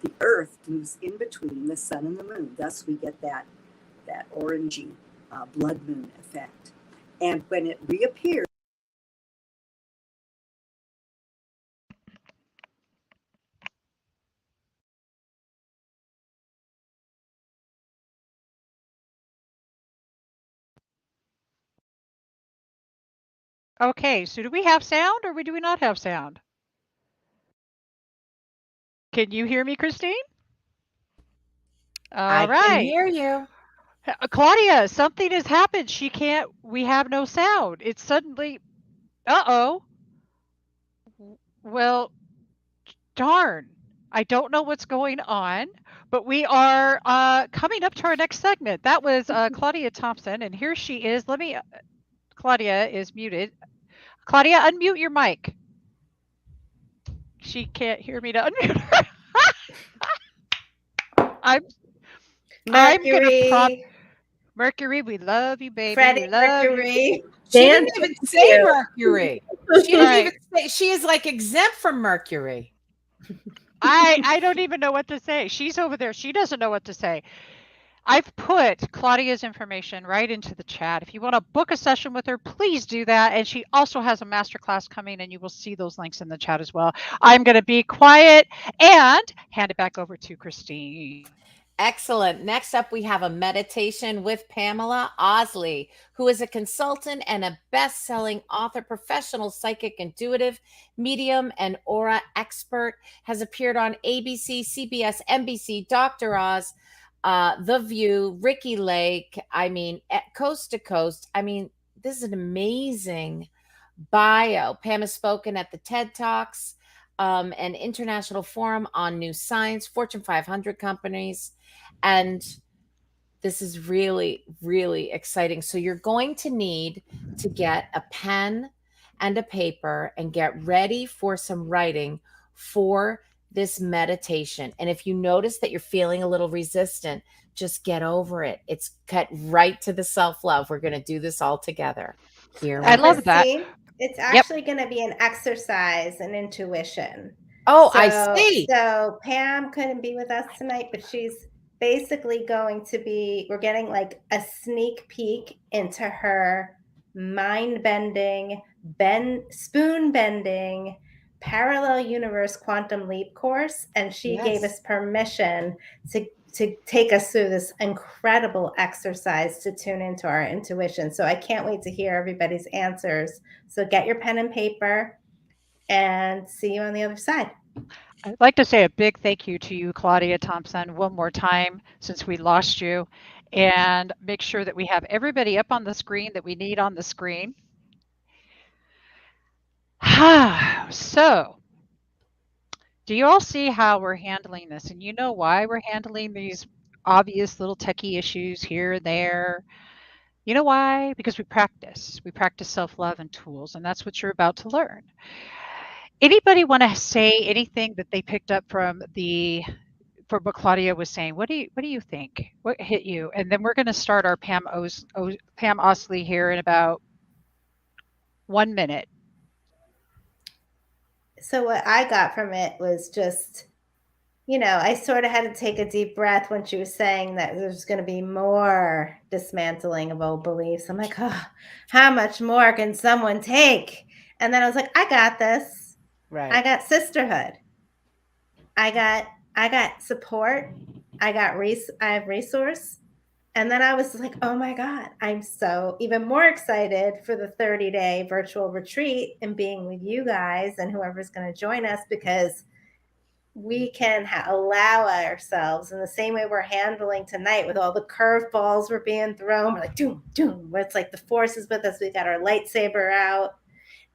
the earth moves in between the sun and the moon. Thus we get that orangey blood moon effect. And when it reappears, Okay, so do we have sound or do we not have sound? Can you hear me, Christine? All right. I can hear you. Claudia, something has happened. We have no sound. It's suddenly, uh-oh. Well, darn. I don't know what's going on, but we are coming up to our next segment. That was Claudia Thompson, and here she is. Claudia is muted. Claudia, unmute your mic. She can't hear me to unmute her. Mercury, we love you, baby. Freddie we love Mercury. You. She didn't even say Mercury. She didn't even say, she is like exempt from Mercury. I don't even know what to say. She's over there. She doesn't know what to say. I've put Claudia's information right into the chat. If you want to book a session with her, please do that. And she also has a masterclass coming, and you will see those links in the chat as well. I'm going to be quiet and hand it back over to Christine. Excellent. Next up, we have a meditation with Pamela Osley, who is a consultant and a best-selling author, professional psychic, intuitive, medium, and aura expert, has appeared on ABC, CBS, NBC, Dr. Oz, The View, Ricky Lake, Coast to Coast. This is an amazing bio. Pam has spoken at the TED Talks, an international forum on new science, Fortune 500 companies. And this is really, really exciting. So you're going to need to get a pen and a paper and get ready for some writing for this meditation. And if you notice that you're feeling a little resistant, just get over it. It's cut right to the self-love. We're going to do this all together. Here we I go. love that. It's actually going to be an exercise in intuition. Oh, I see. So Pam couldn't be with us tonight, but she's basically going to be, we're getting like a sneak peek into her mind-bending, spoon-bending, parallel universe quantum leap course. And she gave us permission to take us through this incredible exercise to tune into our intuition. So I can't wait to hear everybody's answers. So get your pen and paper and see you on the other side. I'd like to say a big thank you to you, Claudia Thompson, one more time since we lost you, and make sure that we have everybody up on the screen that we need on the screen. So, do you all see how we're handling this? And you know why we're handling these obvious little techie issues here and there. You know why? Because we practice. We practice self-love and tools, and that's what you're about to learn. Anybody want to say anything that they picked up from what Claudia was saying? What do you think? What hit you? And then we're going to start our Pam Osley here in about 1 minute. So what I got from it was just, I sort of had to take a deep breath when she was saying that there's going to be more dismantling of old beliefs. I'm like, oh, how much more can someone take? And then I was like, I got this. Right. I got sisterhood. I got support. I have resource. And then I was like, oh my God, I'm so even more excited for the 30-day virtual retreat and being with you guys and whoever's going to join us, because we can allow ourselves in the same way we're handling tonight with all the curveballs we're being thrown. We're like, doom, doom, where it's like the force is with us. We got our lightsaber out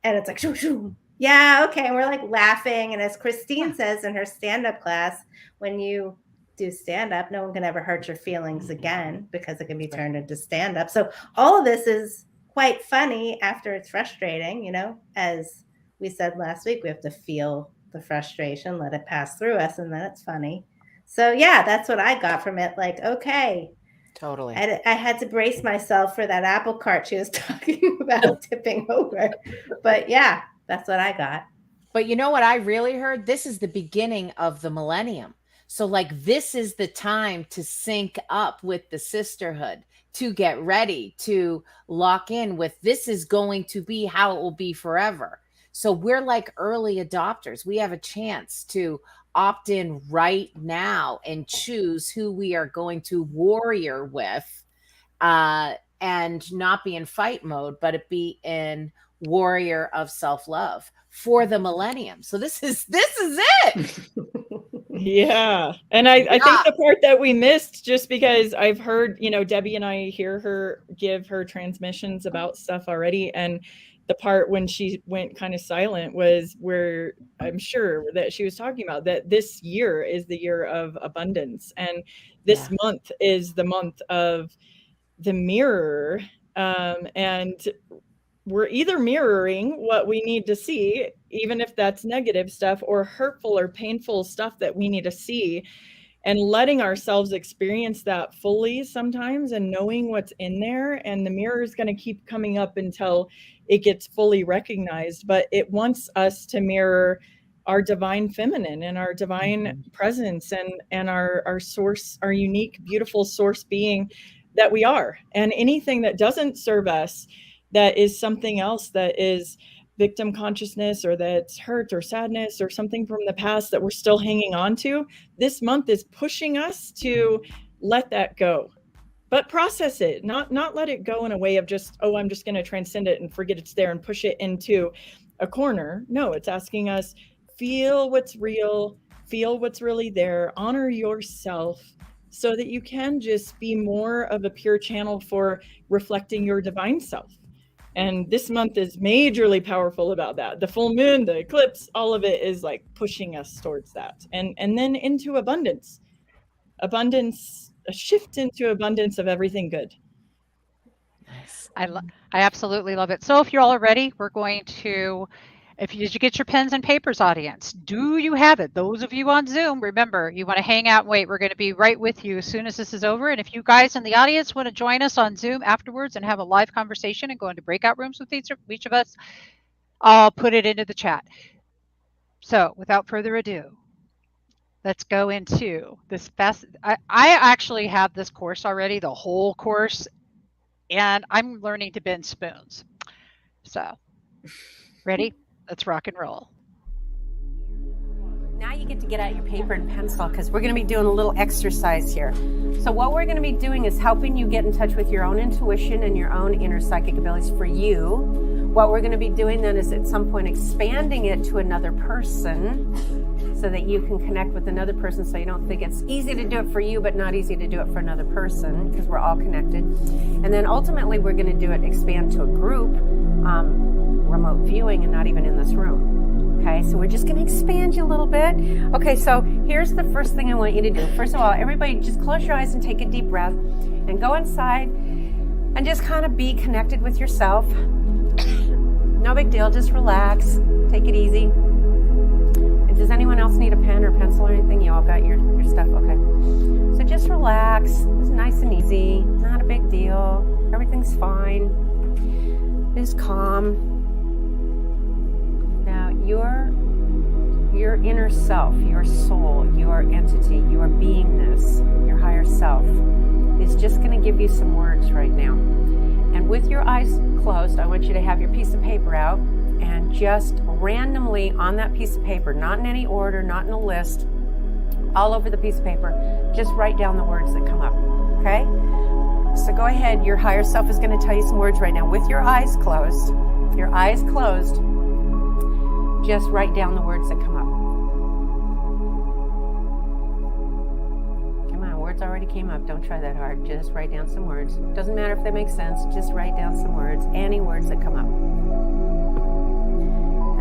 and it's like, shoo, shoo. Yeah, okay. And we're like laughing. And as Christine says in her stand-up class, when you do stand-up, no one can ever hurt your feelings again because it can be turned into stand-up. So all of this is quite funny after it's frustrating, as we said last week, we have to feel the frustration, let it pass through us, and then it's funny. So yeah, that's what I got from it. Like, okay. Totally. I had to brace myself for that apple cart she was talking about tipping over. But yeah, that's what I got. But you know what I really heard? This is the beginning of the millennium. So this is the time to sync up with the sisterhood, to get ready, to lock in with this is going to be how it will be forever. So we're like early adopters. We have a chance to opt in right now and choose who we are going to warrior with, and not be in fight mode, but it be in warrior of self-love for the millennium. So this is it. Yeah. And I think the part that we missed, just because I've heard, Debbie and I hear her give her transmissions about stuff already. And the part when she went kind of silent was where I'm sure that she was talking about that this year is the year of abundance. And this month is the month of the mirror. And we're either mirroring what we need to see, even if that's negative stuff or hurtful or painful stuff that we need to see, and letting ourselves experience that fully sometimes and knowing what's in there. And the mirror is going to keep coming up until it gets fully recognized, but it wants us to mirror our divine feminine and our divine presence and our source, our unique, beautiful source being that we are. And anything that doesn't serve us, that is something else that is victim consciousness or that's hurt or sadness or something from the past that we're still hanging on to, this month is pushing us to let that go. But process it, not let it go in a way of just, oh, I'm just going to transcend it and forget it's there and push it into a corner. No, it's asking us, feel what's real, feel what's really there, honor yourself so that you can just be more of a pure channel for reflecting your divine self. And this month is majorly powerful about that. The full moon, the eclipse, all of it is like pushing us towards that. And then into abundance, a shift into abundance of everything good. I absolutely love it. So if you all are ready, we're going to, did you get your pens and papers, audience? Do you have it? Those of you on Zoom, remember, you want to hang out and wait. We're going to be right with you as soon as this is over. And if you guys in the audience want to join us on Zoom afterwards and have a live conversation and go into breakout rooms with each of us, I'll put it into the chat. So without further ado, let's go into this fast. I actually have this course already, the whole course, and I'm learning to bend spoons. So, ready? Let's rock and roll. Now you get to get out your paper and pencil because we're going to be doing a little exercise here. So what we're going to be doing is helping you get in touch with your own intuition and your own inner psychic abilities for you. What we're going to be doing then is at some point expanding it to another person so that you can connect with another person, so you don't think it's easy to do it for you but not easy to do it for another person, because we're all connected. And then ultimately we're going to do it expand to a group, remote viewing, and not even in this room. Okay, so we're just going to expand you a little bit. Okay, so here's the first thing I want you to do. First of all, everybody just close your eyes and take a deep breath and go inside and just kind of be connected with yourself. No big deal, just relax, take it easy. Does anyone else need a pen or pencil or anything? You all got your stuff? Okay. So just relax. It's nice and easy. Not a big deal. Everything's fine. Just calm. Now your inner self, your soul, your entity, your beingness, your higher self is just going to give you some words right now. And with your eyes closed, I want you to have your piece of paper out and just randomly on that piece of paper, not in any order, not in a list, all over the piece of paper, just write down the words that come up, okay? So go ahead, your higher self is going to tell you some words right now. With your eyes closed, just write down the words that come up. Come on, words already came up. Don't try that hard. Just write down some words. Doesn't matter if they make sense. Just write down some words, any words that come up.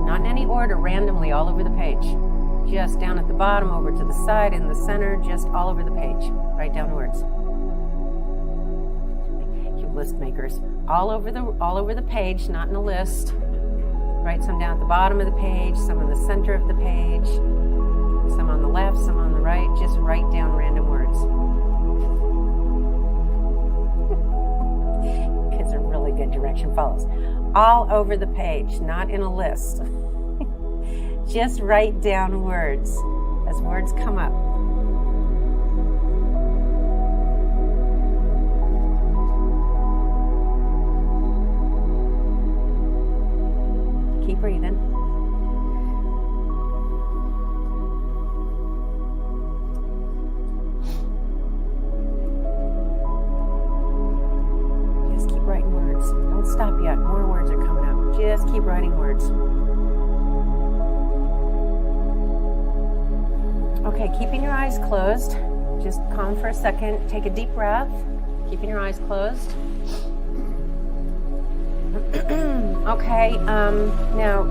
Not in any order, randomly all over the page. Just down at the bottom, over to the side, in the center, just all over the page. Write down words. You list makers. All over the page, not in a list. Write some down at the bottom of the page, some in the center of the page, some on the left, some on the right. Just write down random words. Kids are really good. Direction follows. All over the page, not in a list. Just write down words as words come up. Keep breathing. Just keep writing words. Don't stop yet. More words are coming up. Just keep writing words. Okay, keeping your eyes closed. Just calm for a second. Take a deep breath. Keeping your eyes closed. Okay, now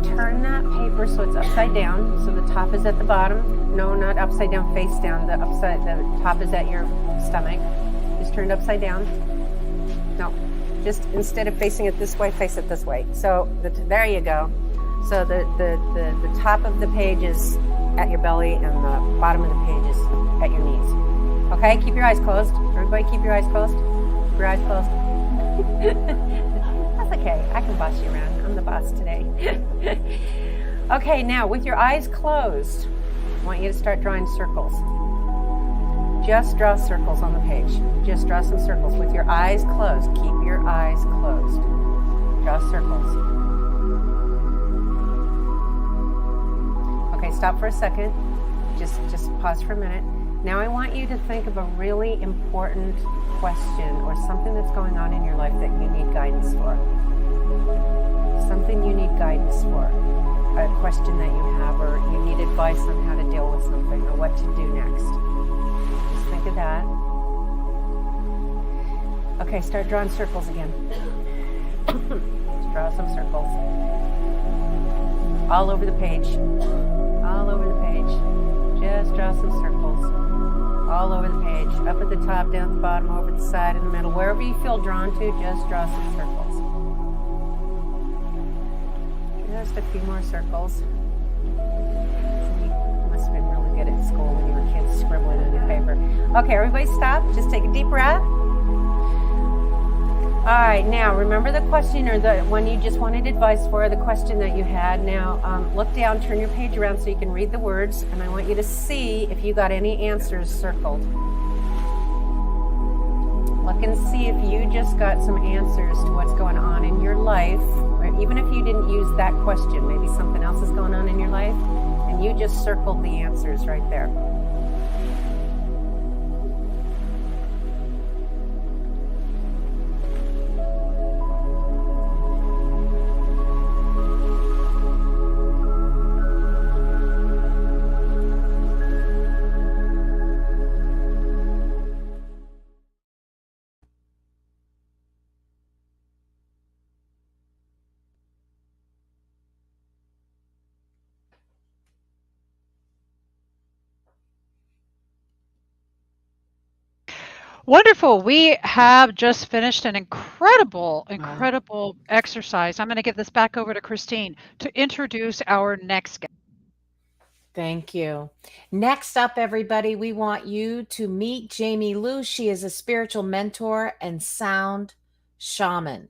turn that paper so it's upside down. So the top is at the bottom. No, not upside down, face down. The top is at your stomach. Just turn it upside down. No, just instead of facing it this way, face it this way. So there you go. So the top of the page is at your belly and the bottom of the page is at your knees. Okay, keep your eyes closed. Everybody keep your eyes closed. Keep your eyes closed. That's okay. I can boss you around. I'm the boss today. Okay, now with your eyes closed, I want you to start drawing circles. Just draw circles on the page. Just draw some circles with your eyes closed. Keep your eyes closed. Draw circles. stop for a second. Just pause for a minute. Now I want you to think of a really important question or something that's going on in your life that you need guidance for. Something you need guidance for. A question that you have, or you need advice on how to deal with something or what to do next. Just think of that. Okay, start drawing circles again. Just draw some circles. All over the page. All over the page. Just draw some circles. All over the page. Up at the top, down at the bottom, over the side, in the middle. Wherever you feel drawn to, just draw some circles. Just a few more circles. You must have been really good at school when you were kids scribbling on your paper. Okay, everybody stop. Just take a deep breath. All right, now remember the question or the one you just wanted advice for, the question that you had. Now look down, turn your page around so you can read the words, and I want you to see if you got any answers circled. Look and see if you just got some answers to what's going on in your life, or even if you didn't use that question, maybe something else is going on in your life, and you just circled the answers right there. Wonderful. We have just finished an incredible exercise. I'm going to give this back over to Christine to introduce our next guest. Thank you. Next up, everybody, we want you to meet Jamie Lou. She is a spiritual mentor and sound shaman.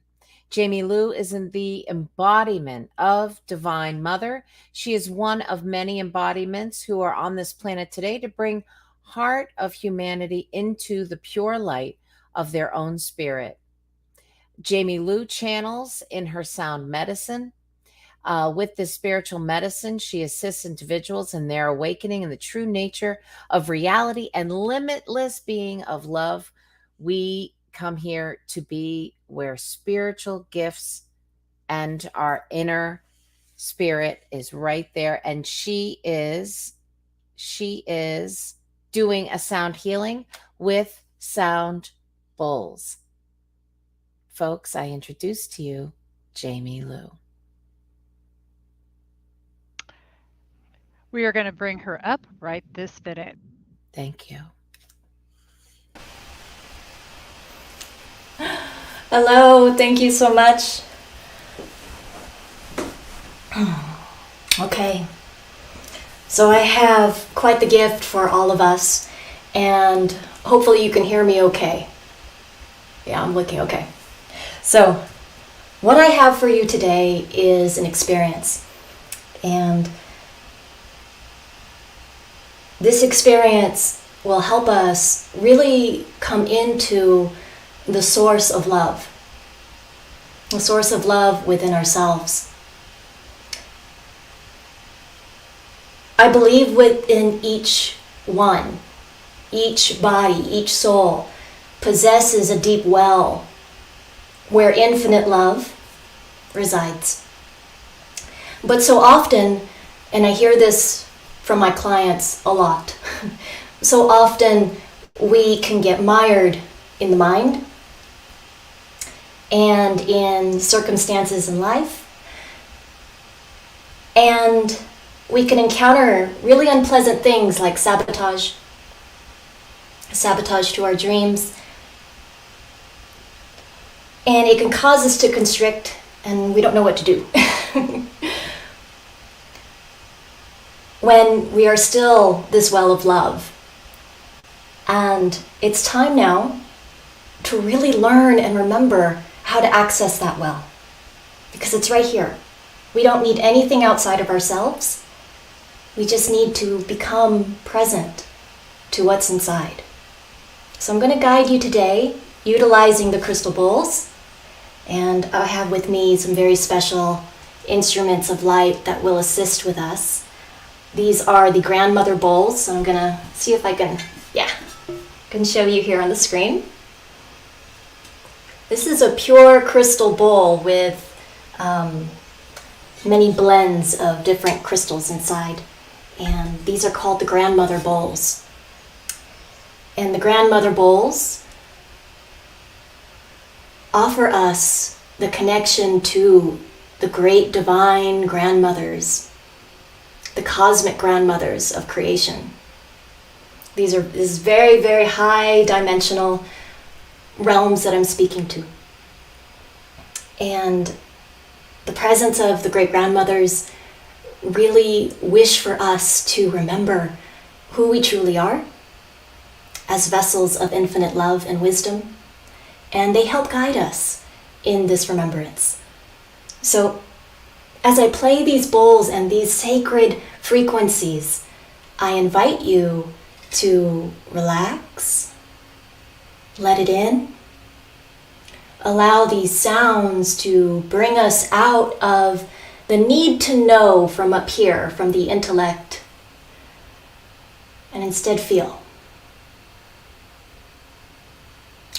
Jamie Lou is in the embodiment of Divine Mother. She is one of many embodiments who are on this planet today to bring heart of humanity into the pure light of their own spirit. Jamie Lou channels in her sound medicine. With this spiritual medicine, she assists individuals in their awakening in the true nature of reality and limitless being of love. We come here to be where spiritual gifts and our inner spirit is right there. And she is doing a sound healing with sound bowls. Folks, I introduce to you Jamie Lou. We are going to bring her up right this minute. Thank you. Hello, thank you so much. Okay, so I have quite the gift for all of us, and hopefully you can hear me okay. Yeah, I'm looking okay. So, what I have for you today is an experience, and this experience will help us really come into the source of love within ourselves. I believe within each one, each body, each soul possesses a deep well where infinite love resides. But so often, and I hear this from my clients a lot, so often we can get mired in the mind and in circumstances in life, and we can encounter really unpleasant things like sabotage to our dreams, and it can cause us to constrict and we don't know what to do. When we are still this well of love. And it's time now to really learn and remember how to access that well, because it's right here. We don't need anything outside of ourselves. We just need to become present to what's inside. So I'm going to guide you today utilizing the crystal bowls, and I have with me some very special instruments of light that will assist with us. These are the grandmother bowls. So I'm gonna see if I can show you here on the screen. This is a pure crystal bowl with many blends of different crystals inside. And these are called the grandmother bowls. And the grandmother bowls offer us the connection to the great divine grandmothers, the cosmic grandmothers of creation. This is very, very high dimensional realms that I'm speaking to. And the presence of the great grandmothers really wish for us to remember who we truly are as vessels of infinite love and wisdom. And they help guide us in this remembrance. So as I play these bowls and these sacred frequencies, I invite you to relax, let it in, allow these sounds to bring us out of the need to know from up here, from the intellect, and instead feel.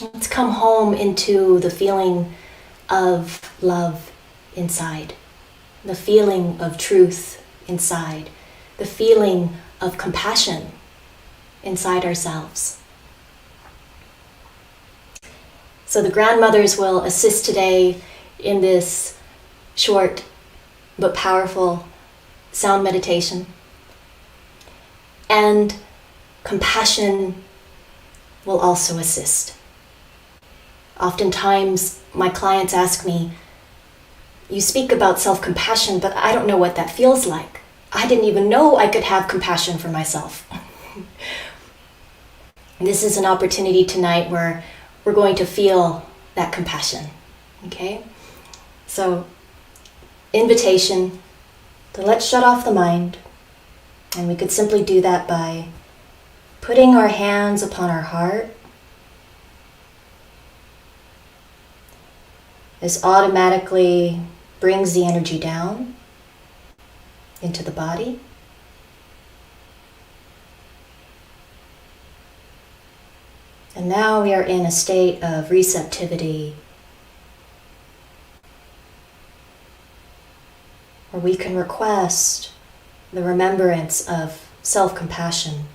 Let's come home into the feeling of love inside, the feeling of truth inside, the feeling of compassion inside ourselves. So the grandmothers will assist today in this short but powerful sound meditation. And compassion will also assist. Oftentimes, my clients ask me, you speak about self-compassion, but I don't know what that feels like. I didn't even know I could have compassion for myself. This is an opportunity tonight where we're going to feel that compassion, okay? So, invitation to let's shut off the mind. And we could simply do that by putting our hands upon our heart. This automatically brings the energy down into the body. And now we are in a state of receptivity where we can request the remembrance of self-compassion,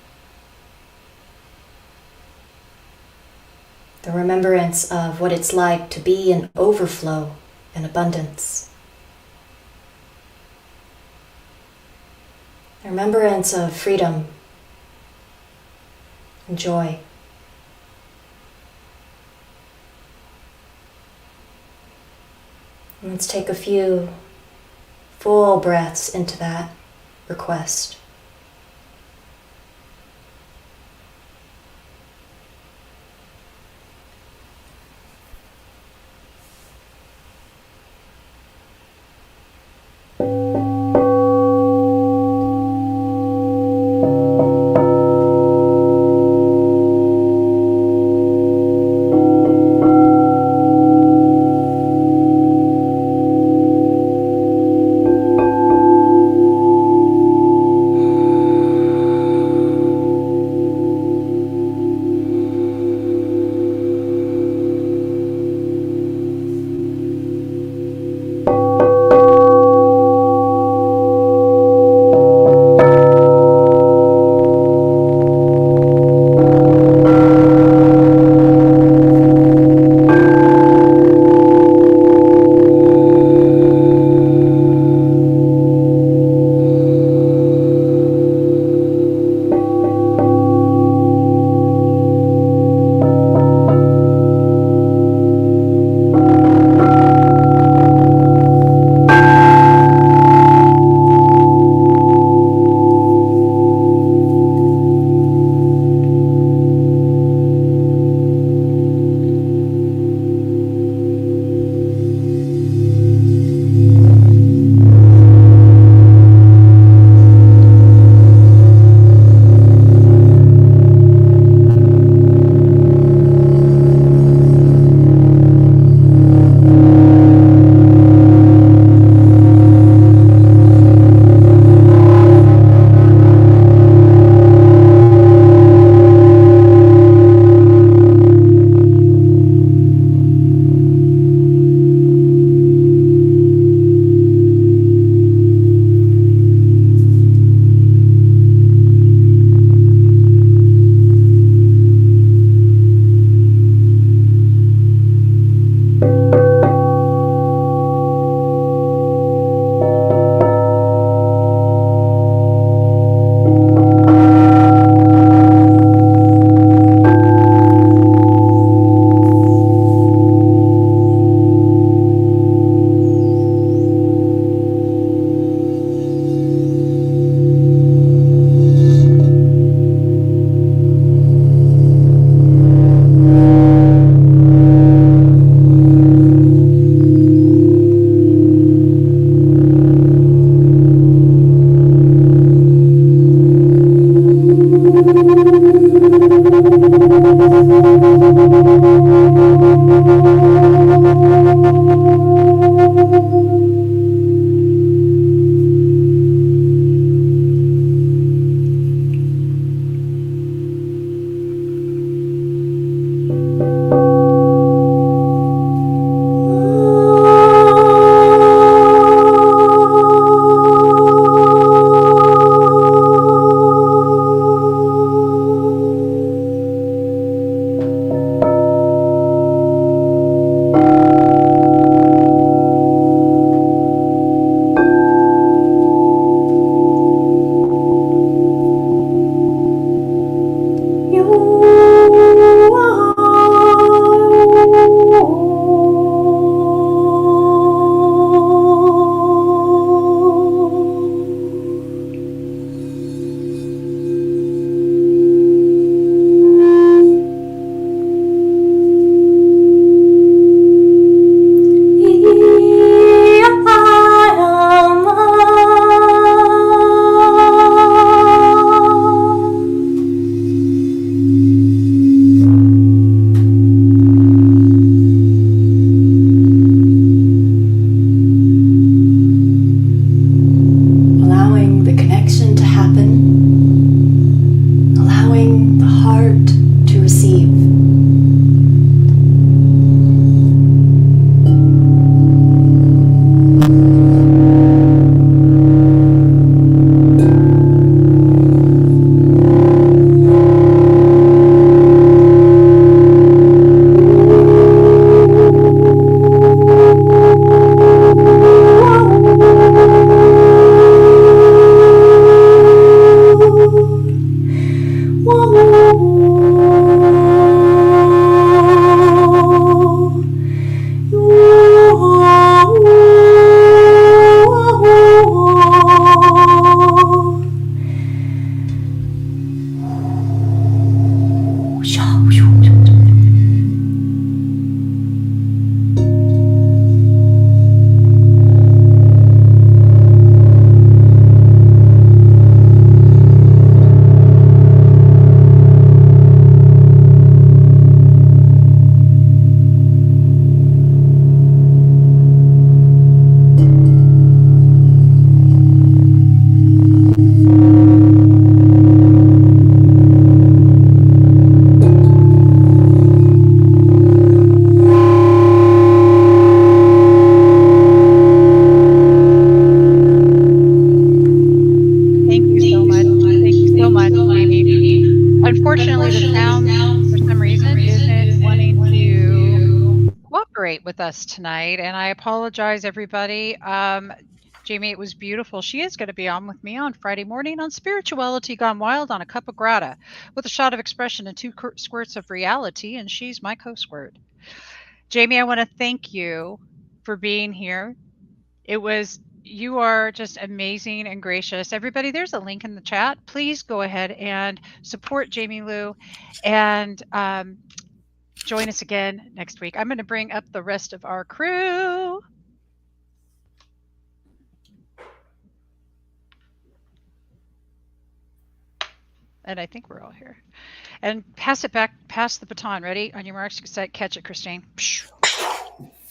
the remembrance of what it's like to be in overflow and abundance, the remembrance of freedom and joy. And let's take a few full breaths into that request. Unfortunately, the sound, for some reason, isn't wanting to cooperate with us tonight, and I apologize, everybody. Jamie, it was beautiful. She is going to be on with me on Friday morning on Spirituality Gone Wild on a Cup of Grata with a shot of expression and 2 squirts of reality, and she's my co-squirt. Jamie, I want to thank you for being here. You are just amazing and gracious. Everybody, there's a link in the chat. Please go ahead and support Jamie Lou and join us again next week. I'm going to bring up the rest of our crew. And I think we're all here. And pass the baton. Ready? On your marks, set, catch it, Christine.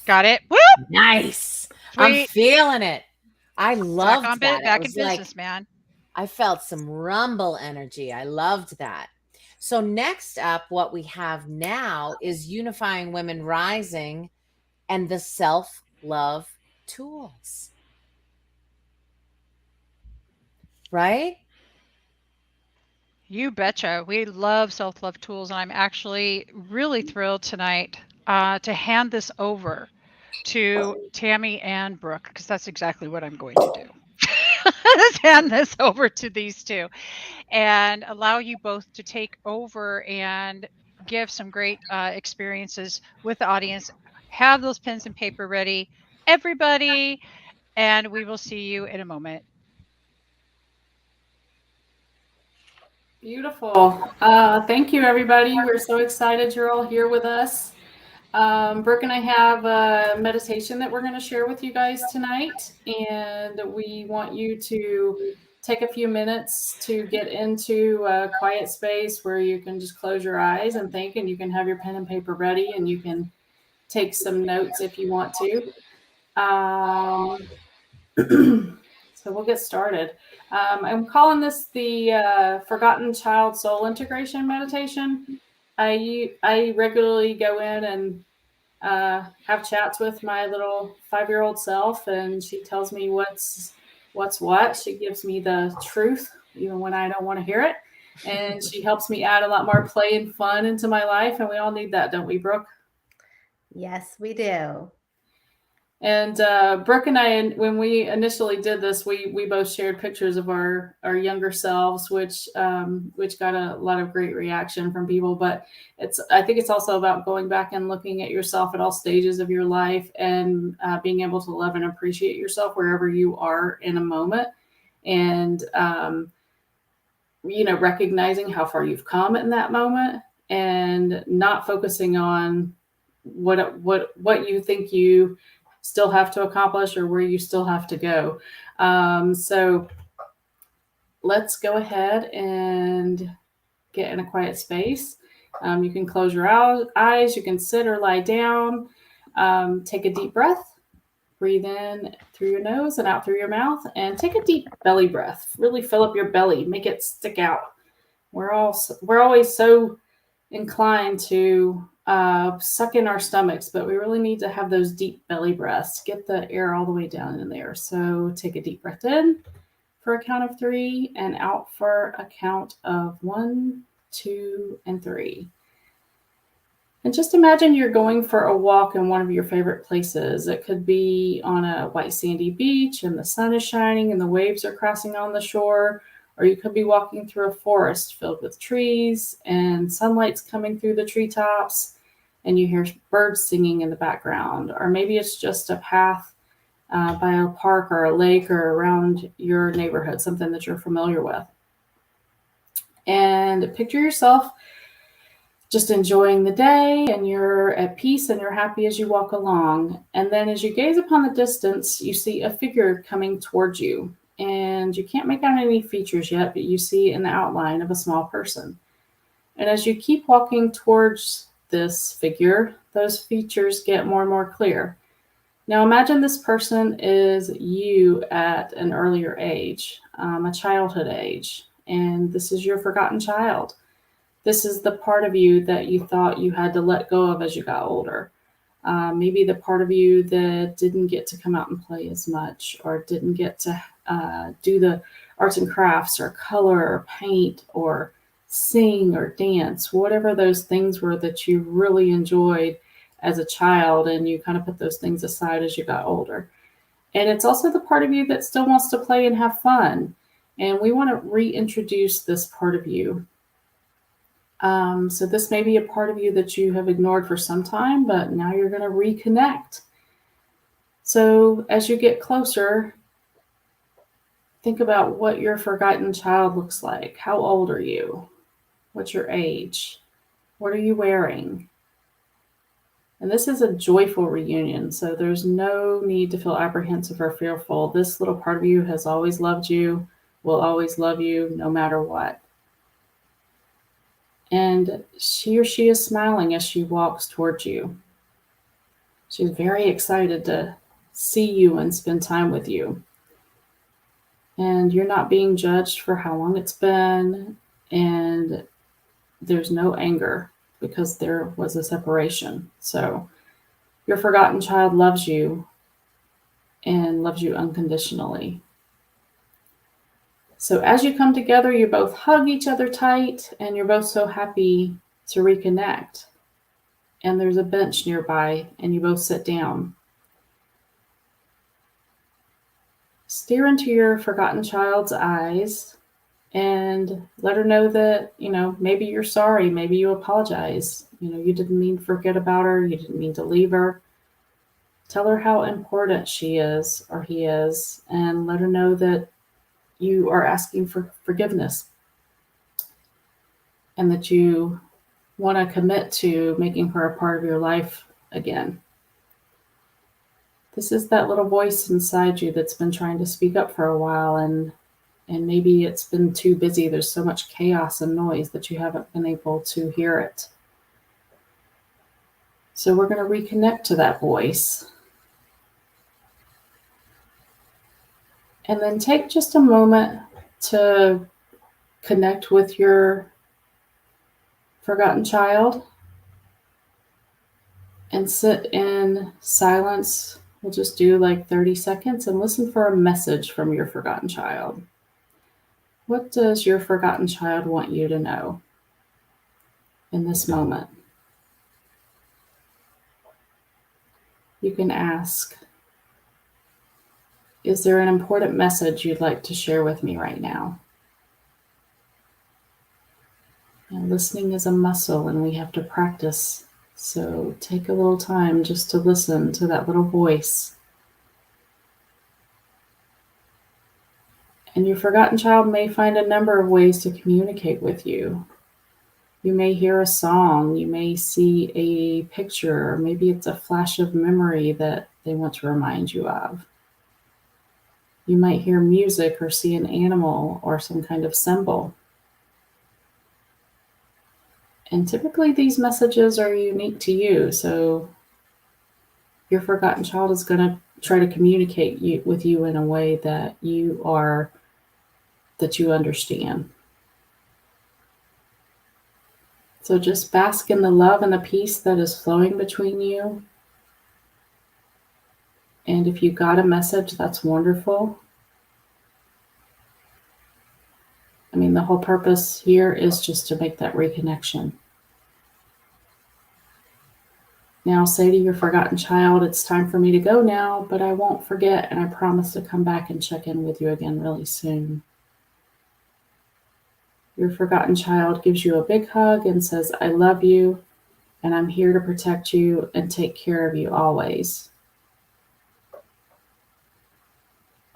Got it. Woo! Nice. Sweet. I'm feeling it. I loved back on that. Back in business, man. I felt some rumble energy. I loved that. So next up, what we have now is Unifying Women Rising and the self-love tools. Right? You betcha. We love self-love tools, and I'm actually really thrilled tonight to hand this over to Tammy and Brooke, because that's exactly what I'm going to do. Let's hand this over to these two and allow you both to take over and give some great experiences with the audience. Have those pens and paper ready, everybody, and we will see you in a moment. Beautiful. Thank you, everybody. We're so excited you're all here with us. Brooke and I have a meditation that we're going to share with you guys tonight, and we want you to take a few minutes to get into a quiet space where you can just close your eyes and think, and you can have your pen and paper ready, and you can take some notes if you want to. So we'll get started. I'm calling this the Forgotten Child Soul Integration Meditation. I regularly go in and have chats with my little 5-year-old self, and she tells me what's what. She gives me the truth, even when I don't want to hear it. And she helps me add a lot more play and fun into my life. And we all need that, don't we, Brooke? Yes, we do. And Brooke and I, when we initially did this, we both shared pictures of our younger selves, which got a lot of great reaction from people. But I think it's also about going back and looking at yourself at all stages of your life and being able to love and appreciate yourself wherever you are in a moment, and recognizing how far you've come in that moment, and not focusing on what you think you still have to accomplish or where you still have to go. So let's go ahead and get in a quiet space. You can close your eyes, you can sit or lie down. Take a deep breath, breathe in through your nose and out through your mouth, and take a deep belly breath. Really fill up your belly, make it stick out. We're always so inclined to suck in our stomachs, but we really need to have those deep belly breaths. Get the air all the way down in there. So take a deep breath in for a count of 3 and out for a count of 1, 2, and 3. And just imagine you're going for a walk in one of your favorite places. It could be on a white sandy beach and the sun is shining and the waves are crashing on the shore. Or you could be walking through a forest filled with trees and sunlight's coming through the treetops and you hear birds singing in the background. Or maybe it's just a path by a park or a lake or around your neighborhood, something that you're familiar with. And picture yourself just enjoying the day, and you're at peace and you're happy as you walk along. And then as you gaze upon the distance, you see a figure coming towards you. And you can't make out any features yet, but you see an outline of a small person. And as you keep walking towards this figure, those features get more and more clear. Now imagine this person is you at an earlier age, a childhood age, and this is your forgotten child. This is the part of you that you thought you had to let go of as you got older. Maybe the part of you that didn't get to come out and play as much, or didn't get to do the arts and crafts or color or paint or sing or dance, whatever those things were that you really enjoyed as a child, and you kind of put those things aside as you got older. And it's also the part of you that still wants to play and have fun. And we want to reintroduce this part of you. So this may be a part of you that you have ignored for some time, but now you're going to reconnect. So as you get closer, think about what your forgotten child looks like. How old are you? What's your age? What are you wearing? And this is a joyful reunion, so there's no need to feel apprehensive or fearful. This little part of you has always loved you, will always love you, no matter what. And she or she is smiling as she walks towards you. She's very excited to see you and spend time with you. And you're not being judged for how long it's been, and there's no anger because there was a separation. So your forgotten child loves you and loves you unconditionally. So as you come together, you both hug each other tight, and you're both so happy to reconnect. And there's a bench nearby, and you both sit down. Stare into your forgotten child's eyes and let her know that, maybe you're sorry, maybe you apologize. You didn't mean to forget about her, you didn't mean to leave her. Tell her how important she is or he is, and let her know that you are asking for forgiveness and that you want to commit to making her a part of your life again. This is that little voice inside you that's been trying to speak up for a while, and maybe it's been too busy. There's so much chaos and noise that you haven't been able to hear it. So we're going to reconnect to that voice. And then take just a moment to connect with your forgotten child and sit in silence. We'll just do like 30 seconds and listen for a message from your forgotten child. What does your forgotten child want you to know in this moment? You can ask, is there an important message you'd like to share with me right now? And listening is a muscle, and we have to practice. So take a little time just to listen to that little voice. And your forgotten child may find a number of ways to communicate with you. You may hear a song, you may see a picture, or maybe it's a flash of memory that they want to remind you of. You might hear music or see an animal or some kind of symbol. And typically these messages are unique to you, so your forgotten child is going to try to communicate with you in a way that you understand. So just bask in the love and the peace that is flowing between you. And if you got a message, that's wonderful. I mean, the whole purpose here is just to make that reconnection. Now say to your forgotten child, it's time for me to go now, but I won't forget, and I promise to come back and check in with you again really soon. Your forgotten child gives you a big hug and says, I love you, and I'm here to protect you and take care of you always.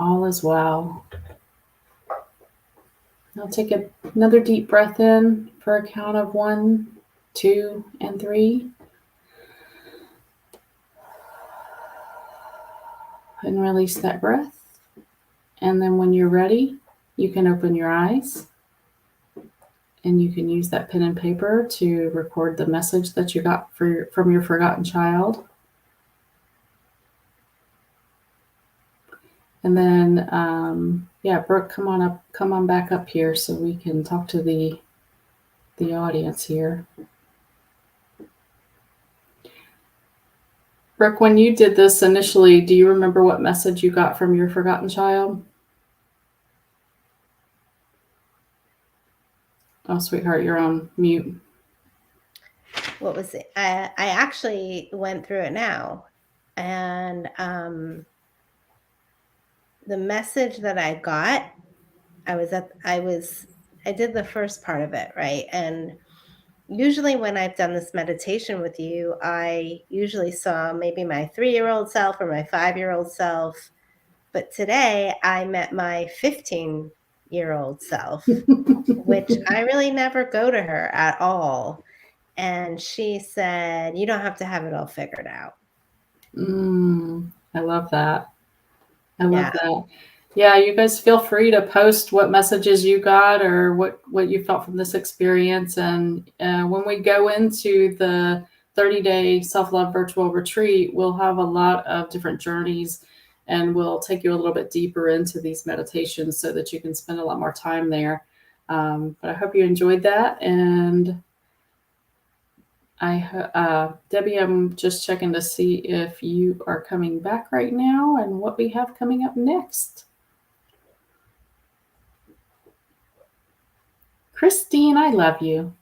All is well. Now take another deep breath in for a count of 1, 2, and 3. And release that breath. And then when you're ready, you can open your eyes. And you can use that pen and paper to record the message that you got from your forgotten child. And then, Brooke, come on back up here so we can talk to the audience here. Brooke, when you did this initially, do you remember what message you got from your forgotten child? Oh, sweetheart, you're on mute. What was it? I actually went through it now, and the message that I got, I did the first part of it, right? And usually when I've done this meditation with you, I usually saw maybe my 3-year-old self or my 5-year-old self. But today I met my 15-year-old self, which I really never go to her at all. And she said, you don't have to have it all figured out. I love that. I love that. Yeah, you guys feel free to post what messages you got or what you felt from this experience. And when we go into the 30-day self-love virtual retreat, we'll have a lot of different journeys, and we'll take you a little bit deeper into these meditations so that you can spend a lot more time there. But I hope you enjoyed that. And Debbie, I'm just checking to see if you are coming back right now and what we have coming up next. Christine, I love you.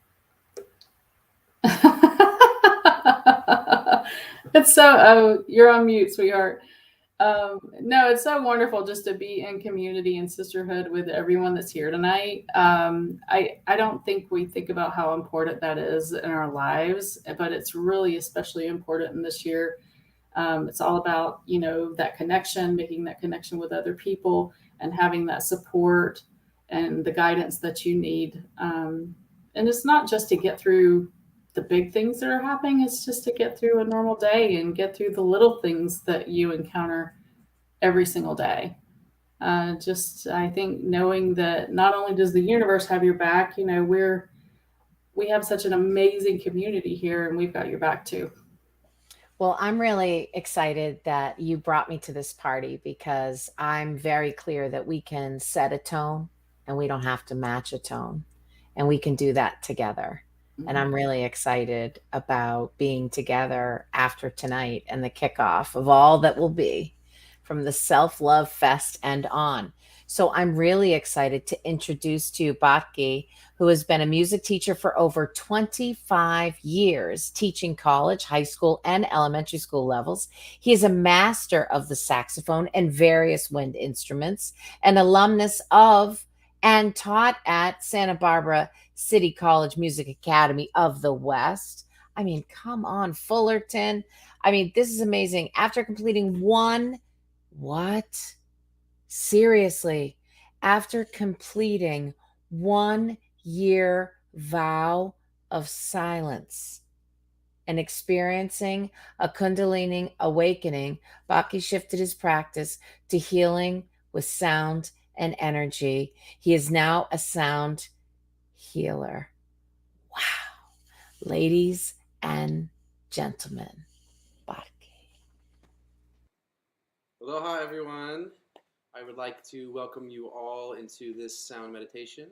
It's so, you're on mute, sweetheart. No, it's so wonderful just to be in community and sisterhood with everyone that's here tonight. I don't think we think about how important that is in our lives, but it's really especially important in this year. It's all about, that connection, making that connection with other people and having that support and the guidance that you need. And it's not just to get through the big things that are happening. It's just to get through a normal day and get through the little things that you encounter every single day. I think knowing that not only does the universe have your back, we have such an amazing community here, and we've got your back too. Well, I'm really excited that you brought me to this party because I'm very clear that we can set a tone and we don't have to match a tone, and we can do that together. And I'm really excited about being together after tonight and the kickoff of all that will be from the Self-Love Fest and on. So I'm really excited to introduce to you Batki, who has been a music teacher for over 25 years, teaching college, high school, and elementary school levels. He is a master of the saxophone and various wind instruments, an alumnus of and taught at Santa Barbara City College Music Academy of the West. I mean, come on, Fullerton. I mean, this is amazing. After completing Seriously, after completing 1 year vow of silence and experiencing a Kundalini awakening, Baki shifted his practice to healing with sound and energy. He is now a sound healer. Wow. Ladies and gentlemen, Baki. Aloha, everyone. I would like to welcome you all into this sound meditation.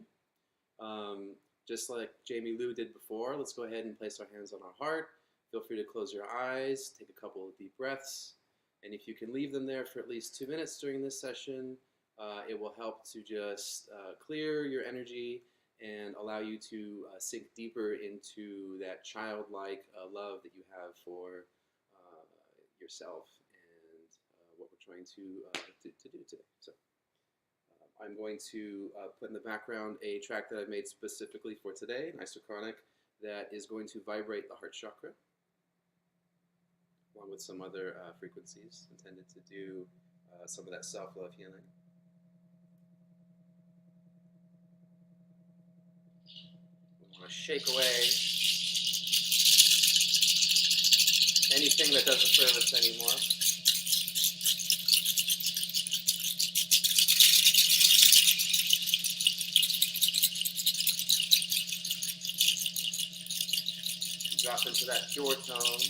Just like Jamie Lou did before, let's go ahead and place our hands on our heart. Feel free to close your eyes, take a couple of deep breaths, and if you can leave them there for at least 2 minutes during this session, it will help to just clear your energy and allow you to sink deeper into that childlike love that you have for yourself and what we're trying to do today. So I'm going to put in the background a track that I've made specifically for today, an isochronic, that is going to vibrate the heart chakra, along with some other frequencies intended to do some of that self-love healing. We want to shake away anything that doesn't serve us anymore. Drop into that pure tone.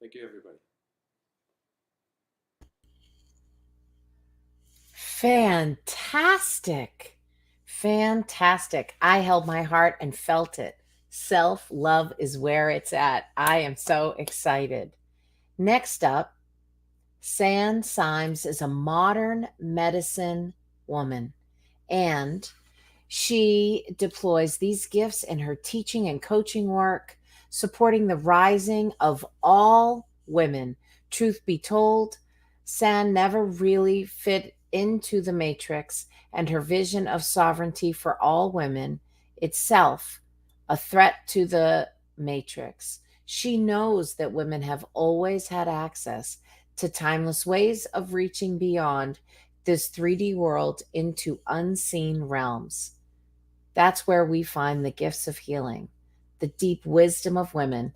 Thank you, everybody. Fantastic. Fantastic. I held my heart and felt it. Self love is where it's at. I am so excited. Next up, San Symes is a modern medicine woman, and She deploys these gifts in her teaching and coaching work, supporting the rising of all women. Truth be told, San never really fit into the matrix, and her vision of sovereignty for all women, itself a threat to the matrix. She knows that women have always had access to timeless ways of reaching beyond this 3D world into unseen realms. That's where we find the gifts of healing, the deep wisdom of women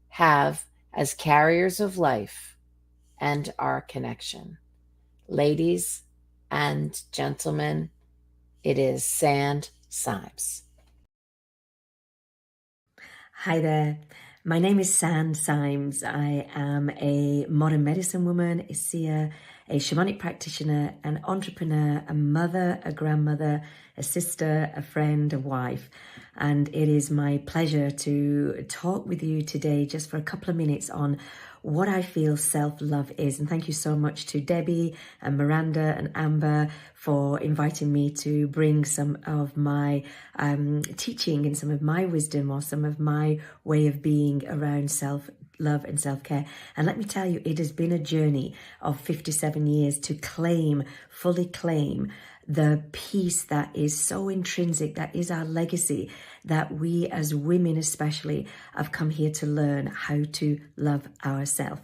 have as carriers of life and our connection. Ladies and gentlemen, it is Sand Symes. Hi there. My name is Sand Symes. I am a modern medicine woman, a seer, a shamanic practitioner, an entrepreneur, a mother, a grandmother, a sister, a friend, a wife. And it is my pleasure to talk with you today just for a couple of minutes on what I feel self-love is. And thank you so much to Debbie and Miranda and Amber for inviting me to bring some of my teaching and some of my wisdom or some of my way of being around self-love and self-care. And let me tell you, it has been a journey of 57 years to fully claim the peace that is so intrinsic, that is our legacy, that we as women especially have come here to learn how to love ourselves.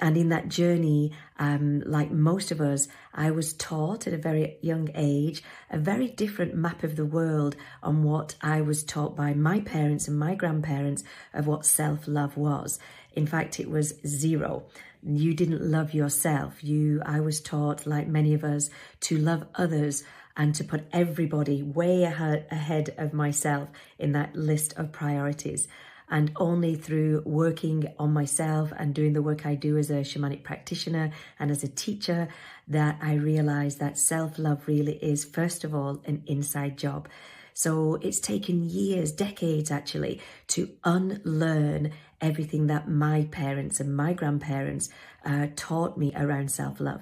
And in that journey, like most of us, I was taught at a very young age a very different map of the world on what I was taught by my parents and my grandparents of what self-love was. In fact, it was zero. You didn't love yourself. I was taught, like many of us, to love others and to put everybody way ahead of myself in that list of priorities. And only through working on myself and doing the work I do as a shamanic practitioner and as a teacher that I realized that self-love really is, first of all, an inside job. So it's taken years, decades actually, to unlearn everything that my parents and my grandparents taught me around self-love.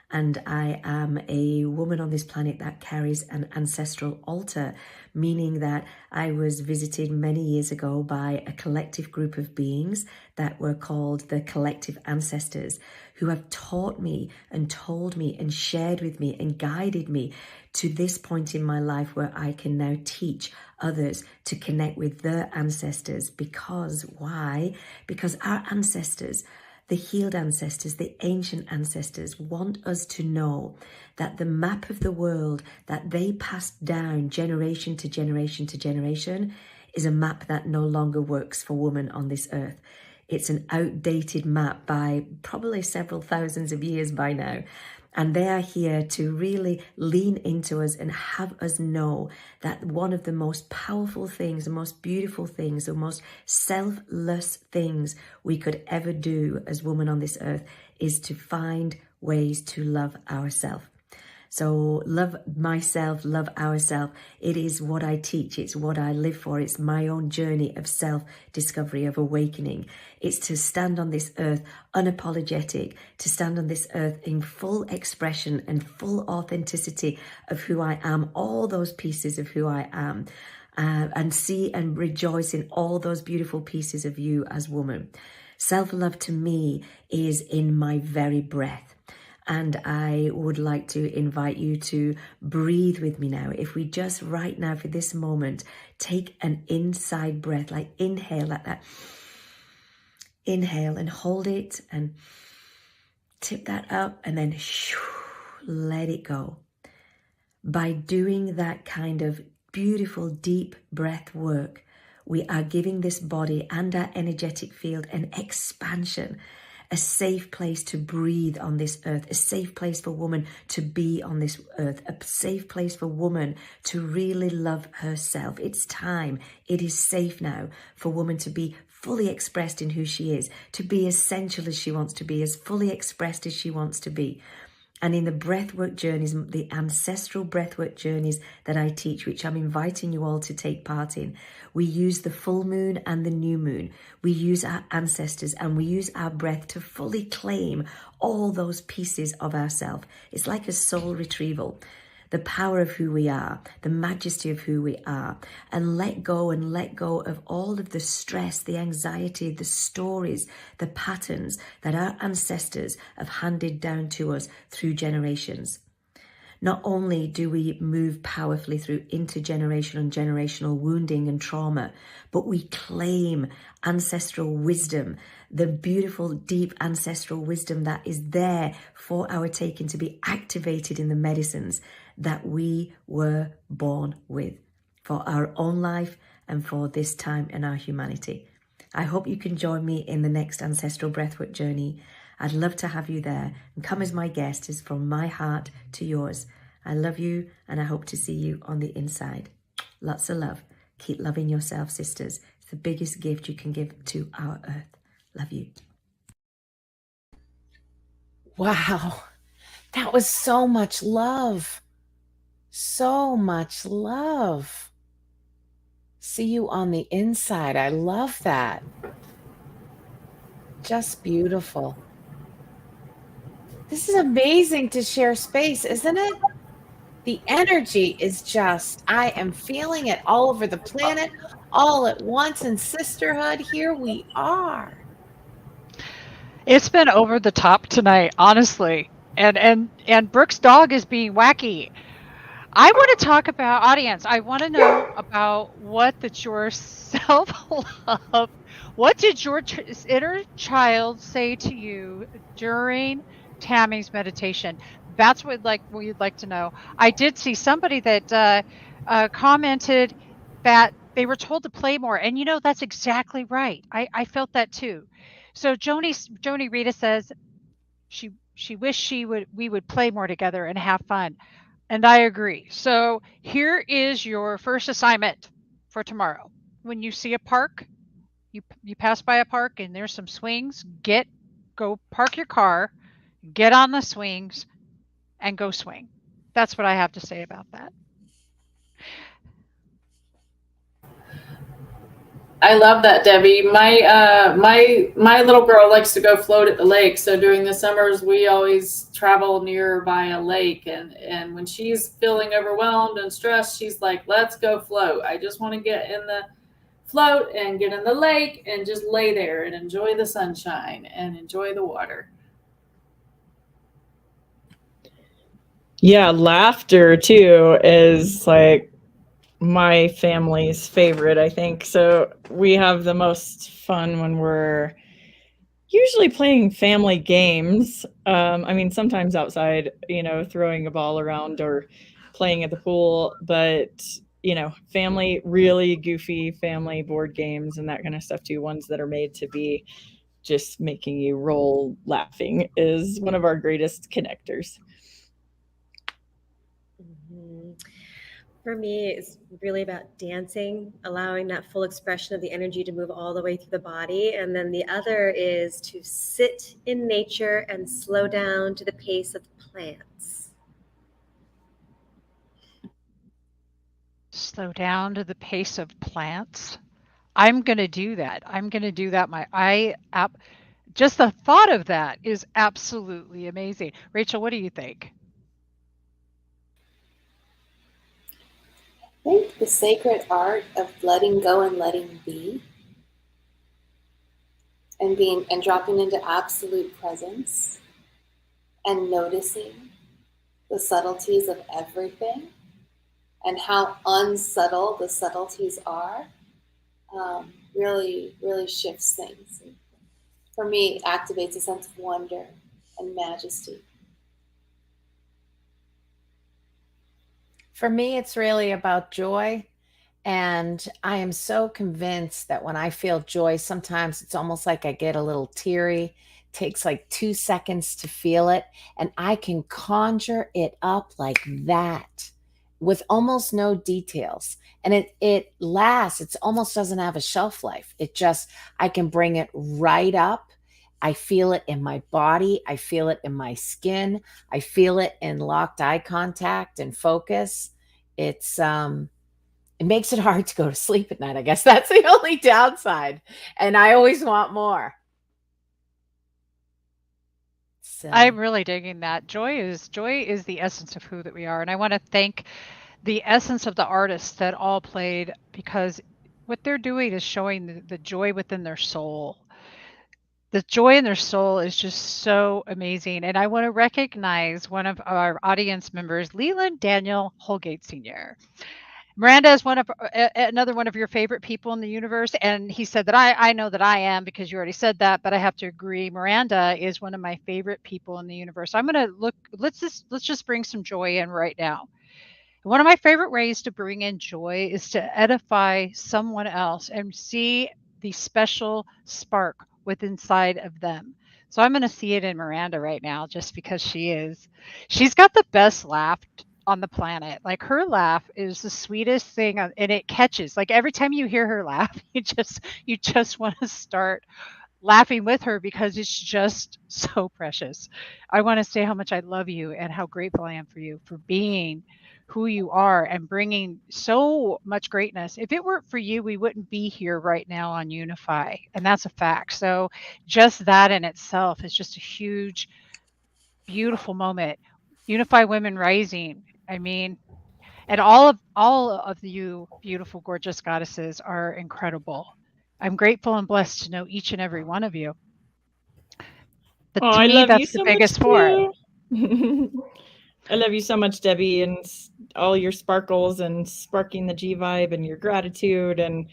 And I am a woman on this planet that carries an ancestral altar, meaning that I was visited many years ago by a collective group of beings that were called the collective ancestors, who have taught me and told me and shared with me and guided me to this point in my life where I can now teach others to connect with their ancestors. Because why? Because our ancestors, the healed ancestors, the ancient ancestors, want us to know that the map of the world that they passed down generation to generation to generation is a map that no longer works for women on this earth. It's an outdated map by probably several thousands of years by now. And they are here to really lean into us and have us know that one of the most powerful things, the most beautiful things, the most selfless things we could ever do as women on this earth is to find ways to love ourselves. So love myself, love ourselves. It is what I teach. It's what I live for. It's my own journey of self-discovery, of awakening. It's to stand on this earth unapologetic, to stand on this earth in full expression and full authenticity of who I am, all those pieces of who I am, and see and rejoice in all those beautiful pieces of you as woman. Self-love to me is in my very breath. And I would like to invite you to breathe with me now. If we just right now for this moment, take an inside breath, like inhale like that. Inhale and hold it and tip that up and then let it go. By doing that kind of beautiful deep breath work, we are giving this body and our energetic field an expansion, a safe place to breathe on this earth, a safe place for woman to be on this earth, a safe place for woman to really love herself. It's time. It is safe now for woman to be fully expressed in who she is, to be essential as she wants to be, as fully expressed as she wants to be. And in the breathwork journeys, the ancestral breathwork journeys that I teach, which I'm inviting you all to take part in, we use the full moon and the new moon. We use our ancestors and we use our breath to fully claim all those pieces of ourselves. It's like a soul retrieval. the power of who we are, the majesty of who we are, and let go of all of the stress, the anxiety, the stories, the patterns that our ancestors have handed down to us through generations. Not only do we move powerfully through intergenerational and generational wounding and trauma, but we claim ancestral wisdom, the beautiful, deep ancestral wisdom that is there for our taking to be activated in the medicines that we were born with for our own life and for this time in our humanity. I hope you can join me in the next ancestral breathwork journey. I'd love to have you there, and come as my guest. Is from my heart to yours. I love you, and I hope to see you on the inside. Lots of love. Keep loving yourself, sisters. It's the biggest gift you can give to our earth. Love you. Wow. That was so much love. So much love. See you on the inside. I love that. Just beautiful. This is amazing to share space, isn't it? The energy is just, I am feeling it all over the planet, all at once in sisterhood. Here we are. It's been over the top tonight, honestly. And Brooke's dog is being wacky. I want to talk about audience. I want to know about what did your self-love, what did your inner child say to you during Tammy's meditation? That's what we'd like to know. I did see somebody that commented that they were told to play more, and that's exactly right. I felt that too. So Joni Rita says she wished we would play more together and have fun. And I agree. So here is your first assignment for tomorrow. When you see a park, you pass by a park and there's some swings, go park your car, get on the swings, and go swing. That's what I have to say about that. I love that, Debbie. My little girl likes to go float at the lake. So during the summers, we always travel nearby a lake. And when she's feeling overwhelmed and stressed, she's like, "Let's go float. I just want to get in the float and get in the lake and just lay there and enjoy the sunshine and enjoy the water." Yeah, laughter too is like my family's favorite, I think. So we have the most fun when we're usually playing family games. I mean, sometimes outside, throwing a ball around or playing at the pool, but family, really goofy family board games and that kind of stuff too. Ones that are made to be just making you roll laughing is one of our greatest connectors. For me, it's really about dancing, allowing that full expression of the energy to move all the way through the body. And then the other is to sit in nature and slow down to the pace of plants. Slow down to the pace of plants. I'm going to do that. Just the thought of that is absolutely amazing. Rachel, what do you think? I think the sacred art of letting go and letting be and dropping into absolute presence and noticing the subtleties of everything and how unsubtle the subtleties are really, really shifts things. And for me, it activates a sense of wonder and majesty. For me, it's really about joy. And I am so convinced that when I feel joy, sometimes it's almost like I get a little teary. Takes like 2 seconds to feel it. And I can conjure it up like that with almost no details. And it lasts. It almost doesn't have a shelf life. I can bring it right up. I feel it in my body. I feel it in my skin. I feel it in locked eye contact and focus. It makes it hard to go to sleep at night. I guess that's the only downside. And I always want more. So I'm really digging that. Joy is the essence of who that we are. And I want to thank the essence of the artists that all played, because what they're doing is showing the joy within their soul. The joy in their soul is just so amazing. And I want to recognize one of our audience members, Leland Daniel Holgate Sr. Miranda is another one of your favorite people in the universe, and he said that I know that I am, because you already said that, but I have to agree. Miranda is one of my favorite people in the universe. I'm gonna look. Let's just bring some joy in right now. One of my favorite ways to bring in joy is to edify someone else and see the special spark within inside of them. So I'm going to see it in Miranda right now, just because she's got the best laugh on the planet. Like, her laugh is the sweetest thing, and it catches. Like, every time you hear her laugh, you just want to start laughing with her, because it's just so precious. I want to say how much I love you and how grateful I am for you for being who you are and bringing so much greatness. If it weren't for you, we wouldn't be here right now on Unify, and that's a fact. So just that in itself is just a huge, beautiful moment. Unify Women Rising. I mean, and all of you beautiful, gorgeous goddesses are incredible. I'm grateful and blessed to know each and every one of you. But Oh, to I me, love you that's the so much biggest for it. too. I love you so much, Debbie, and all your sparkles and sparking the G vibe and your gratitude and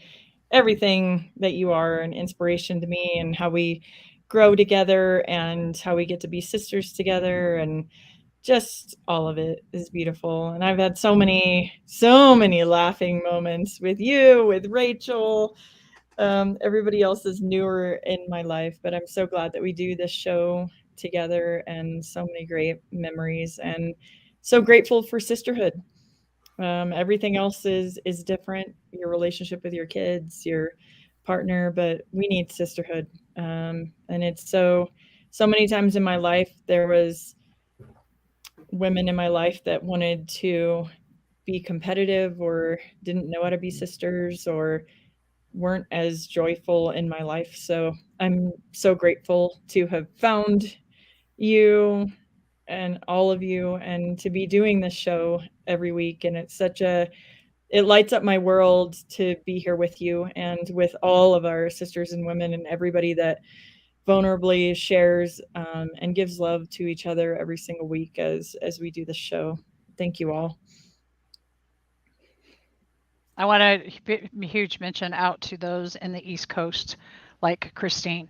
everything that you are, an inspiration to me, and how we grow together and how we get to be sisters together, and just all of it is beautiful. And I've had so many laughing moments with you, with Rachel. Everybody else is newer in my life, but I'm so glad that we do this show together, and so many great memories, and so grateful for sisterhood. Everything else is different, your relationship with your kids, your partner, but we need sisterhood. And it's so many times in my life there was women in my life that wanted to be competitive or didn't know how to be sisters or weren't as joyful in my life. So I'm so grateful to have found you and all of you, and to be doing this show every week. And it lights up my world to be here with you and with all of our sisters and women and everybody that vulnerably shares and gives love to each other every single week as we do this show. Thank you all. I want a huge mention out to those in the East Coast, like Christine,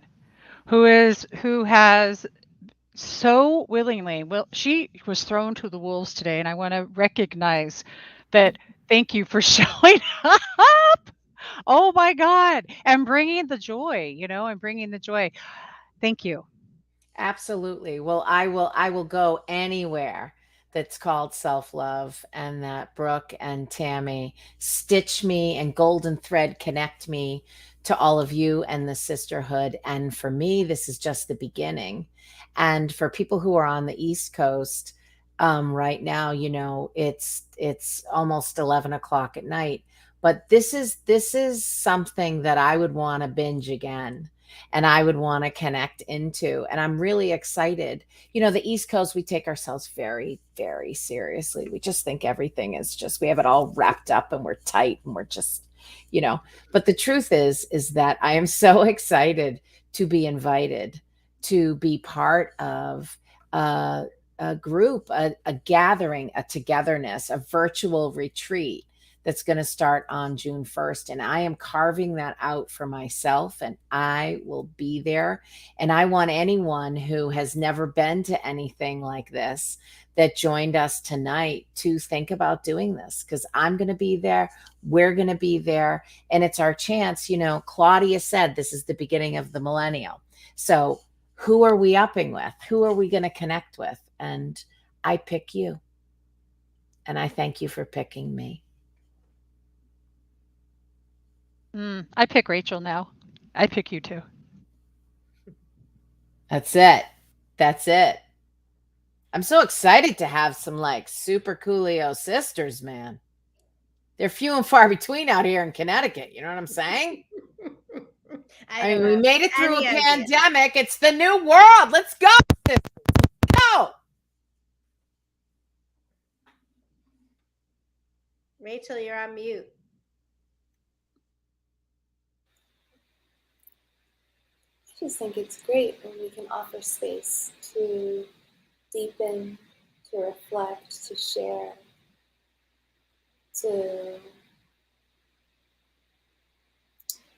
who has so willingly, she was thrown to the wolves today, and I want to recognize that. Thank you for showing up. Oh my God. And bringing the joy, and bringing the joy. Thank you. Absolutely. Well, I will go anywhere that's called self-love, and that Brooke and Tammy stitch me and golden thread connect me to all of you and the sisterhood. And for me, this is just the beginning. And for people who are on the East Coast, right now, it's almost 11 o'clock at night, but this is something that I would want to binge again, and I would want to connect into. And I'm really excited. The East Coast, we take ourselves very, very seriously. We just think everything is we have it all wrapped up, and we're tight, and we're just, but the truth is that I am so excited to be invited to be part of a group, a gathering, a togetherness, a virtual retreat that's going to start on June 1st. And I am carving that out for myself, and I will be there. And I want anyone who has never been to anything like this that joined us tonight to think about doing this, because I'm going to be there. We're going to be there. And it's our chance. Claudia said this is the beginning of the millennial. So who are we upping with? Who are we going to connect with? And I pick you. And I thank you for picking me. I pick Rachel now. I pick you too. That's it. That's it. I'm so excited to have some super coolio sisters, man. They're few and far between out here in Connecticut. You know what I'm saying? I mean, we made it through a pandemic. It's the new world. Let's go. Rachel, you're on mute. I just think it's great when we can offer space to deepen, to reflect, to share, to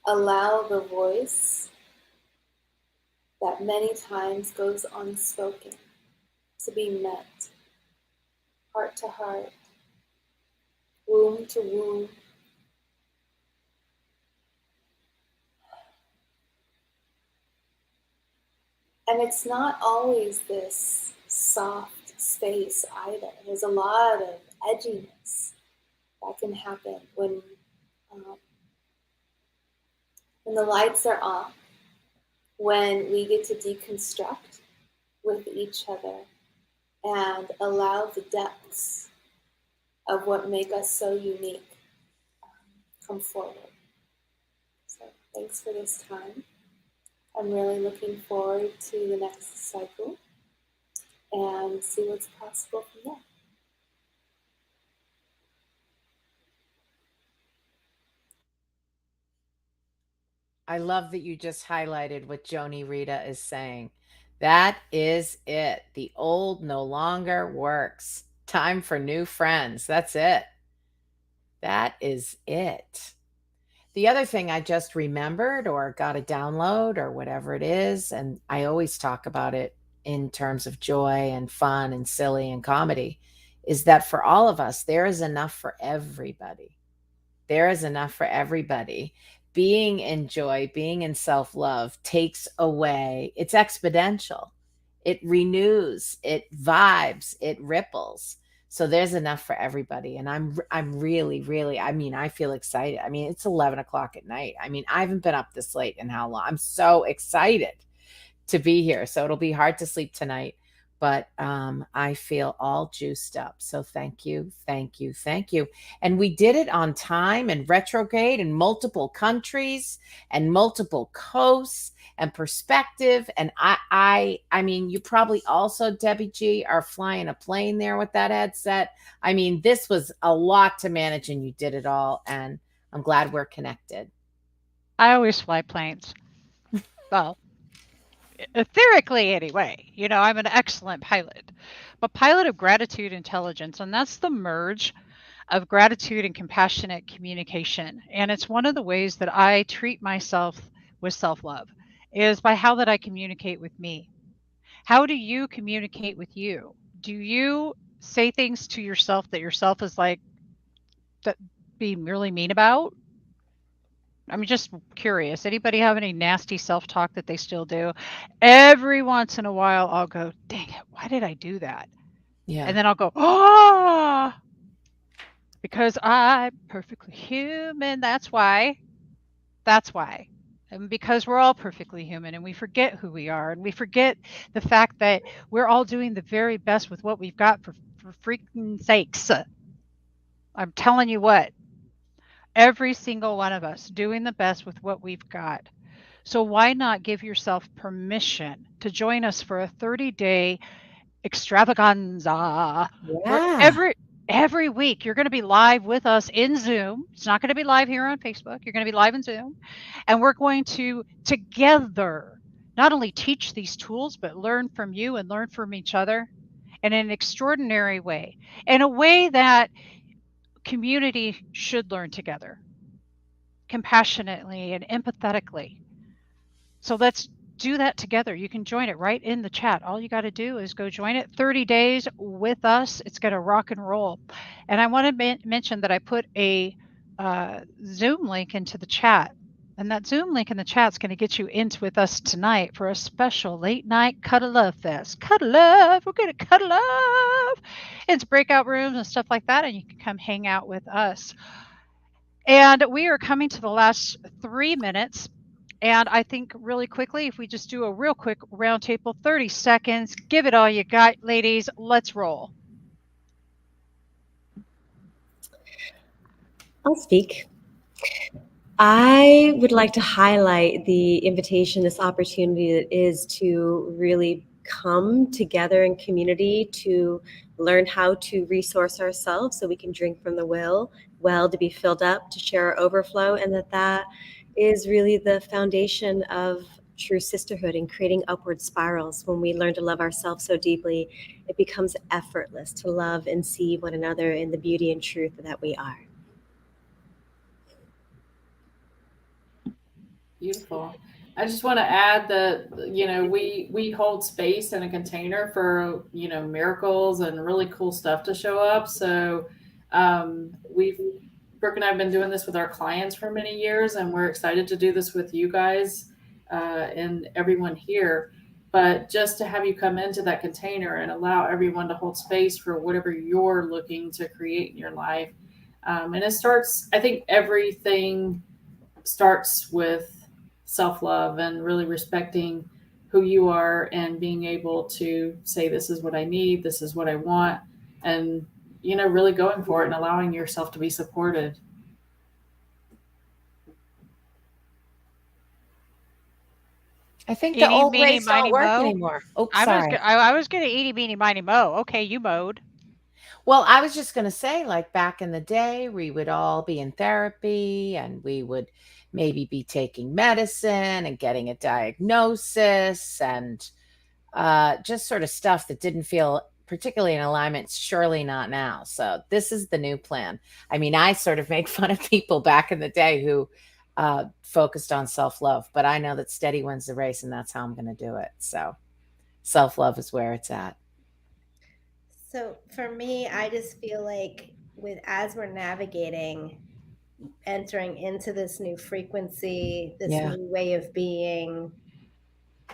allow the voice that many times goes unspoken to be met, heart to heart, womb to womb. And it's not always this soft space either. There's a lot of edginess that can happen when the lights are off, when we get to deconstruct with each other and allow the depths of what make us so unique come forward. So thanks for this time. I'm really looking forward to the next cycle and see what's possible from there. I love that you just highlighted what Joni Rita is saying. That is it. The old no longer works. Time for new friends. That's it. That is it. The other thing I just remembered or got a download or whatever it is, and I always talk about it in terms of joy and fun and silly and comedy, is that for all of us, there is enough for everybody. There is enough for everybody. Being in joy, being in self-love takes away, it's exponential. It renews, it vibes, it ripples. So there's enough for everybody. And I'm really, I mean, I feel excited. I mean, it's 11 o'clock at night. I mean, I haven't been up this late in how long? I'm so excited to be here. So it'll be hard to sleep tonight, but I feel all juiced up. So thank you. And we did it on time and retrograde in multiple countries and multiple coasts and perspective. And I mean, you probably also, Debbie G, are flying a plane there with that headset. I mean, this was a lot to manage and you did it all. And I'm glad we're connected. I always fly planes. Well, etherically anyway. You know, I'm an excellent pilot, but pilot of gratitude intelligence, and that's the merge of gratitude and compassionate communication. And it's one of the ways that I treat myself with self-love is by how that I communicate with me. How do you communicate with you? Do you say things to yourself that yourself is like that being really mean about? I'm just curious. Anybody have any nasty self-talk that they still do? Every once in a while, I'll go, dang it, why did I do that? Yeah. And then I'll go, oh, because I'm perfectly human. That's why. And because we're all perfectly human and we forget who we are and we forget the fact that we're all doing the very best with what we've got for freaking sakes. I'm telling you what. Every single one of us doing the best with what we've got. So why not give yourself permission to join us for a 30-day extravaganza? Yeah. Where every week you're going to be live with us in Zoom. It's not going to be live here on Facebook. You're going to be live in Zoom. And we're going to together not only teach these tools, but learn from you and learn from each other in an extraordinary way, in a way that community should learn together, compassionately and empathetically. So let's do that together. You can join it right in the chat. All you got to do is go join it. 30 days with us. It's going to rock and roll. And I want to mention that I put a Zoom link into the chat. And that Zoom link in the chat is going to get you into with us tonight for a special late night Cuddle Love Fest. Cuddle Love. We're going to cuddle love. It's breakout rooms and stuff like that. And you can come hang out with us. And we are coming to the last 3 minutes. And I think really quickly, if we just do a real quick round table, 30 seconds, give it all you got, ladies. Let's roll. I'll speak. I would like to highlight the invitation, this opportunity that is to really come together in community to learn how to resource ourselves so we can drink from the well well to be filled up, to share our overflow, and that is really the foundation of true sisterhood and creating upward spirals. When we learn to love ourselves so deeply, it becomes effortless to love and see one another in the beauty and truth that we are. Beautiful. I just want to add that, we hold space in a container for, miracles and really cool stuff to show up. So Brooke and I have been doing this with our clients for many years, and we're excited to do this with you guys and everyone here. But just to have you come into that container and allow everyone to hold space for whatever you're looking to create in your life. And it starts, I think everything starts with self-love and really respecting who you are and being able to say, this is what I need, this is what I want, and really going for it and allowing yourself to be supported. I think the old ways don't work anymore. Oh, sorry. I was going to eeny, meeny, miny, mo. Okay, you mowed. Well, I was just going to say, like back in the day, we would all be in therapy and we would maybe be taking medicine and getting a diagnosis and just sort of stuff that didn't feel particularly in alignment. Surely not now. So this is the new plan. I mean, I sort of make fun of people back in the day who focused on self-love, but I know that steady wins the race, and that's how I'm going to do it. So self-love is where it's at. So for me, I just feel like as we're navigating, entering into this new frequency, this new way of being,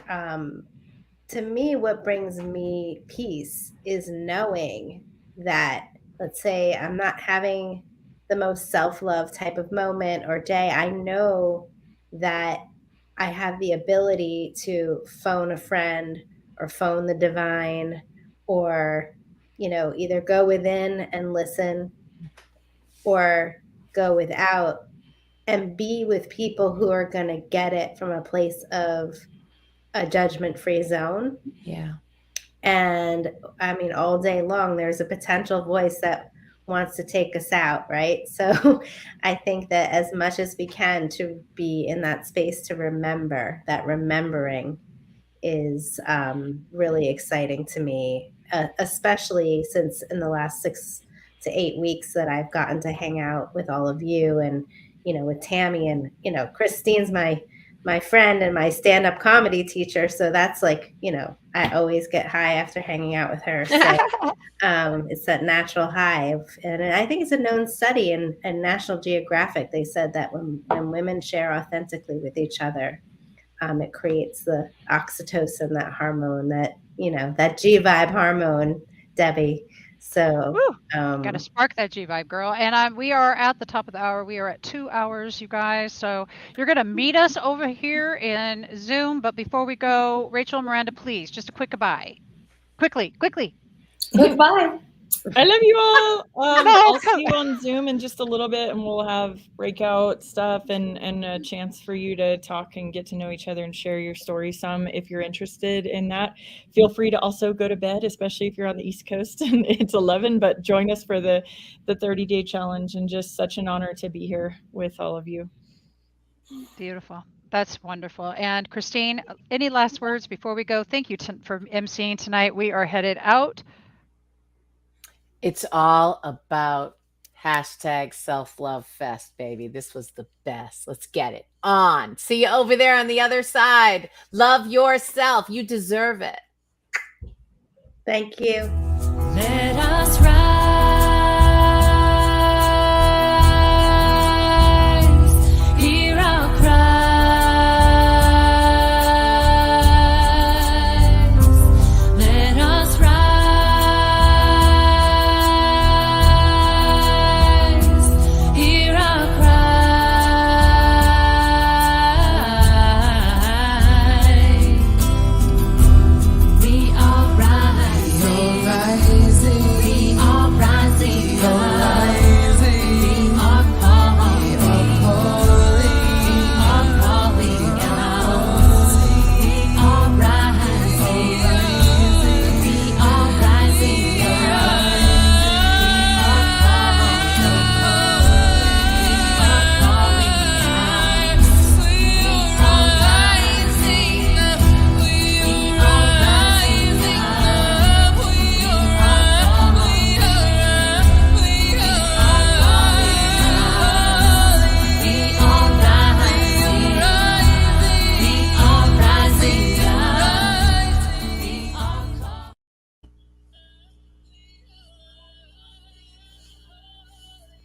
to me, what brings me peace is knowing that, let's say I'm not having the most self-love type of moment or day. I know that I have the ability to phone a friend or phone the divine, or either go within and listen or go without, and be with people who are going to get it from a place of a judgment-free zone. Yeah. And I mean, all day long, there's a potential voice that wants to take us out, right? So I think that as much as we can to be in that space to remember, that remembering is really exciting to me, especially since in the last 6 to 8 weeks that I've gotten to hang out with all of you and, with Tammy, and, Christine's my friend and my stand-up comedy teacher. So that's like, I always get high after hanging out with her. So it's that natural high. And I think it's a known study in National Geographic. They said that when women share authentically with each other, it creates the oxytocin, that hormone, that, that G vibe hormone, Debbie. So got to spark that G vibe, girl. And we are at the top of the hour. We are at 2 hours, you guys. So you're going to meet us over here in Zoom. But before we go, Rachel and Miranda, please, just a quick goodbye. Quickly. Goodbye. I love you all. I'll see you on Zoom in just a little bit, and we'll have breakout stuff and a chance for you to talk and get to know each other and share your story some. If you're interested in that, feel free to also go to bed, especially if you're on the East Coast and it's 11, but join us for the 30-day challenge, and just such an honor to be here with all of you. Beautiful. That's wonderful. And Christine, any last words before we go? Thank you for emceeing tonight. We are headed out. It's all about #self-love fest, baby. This was the best. Let's get it on. See you over there on the other side. Love yourself. You deserve it. Thank you. Let us ride.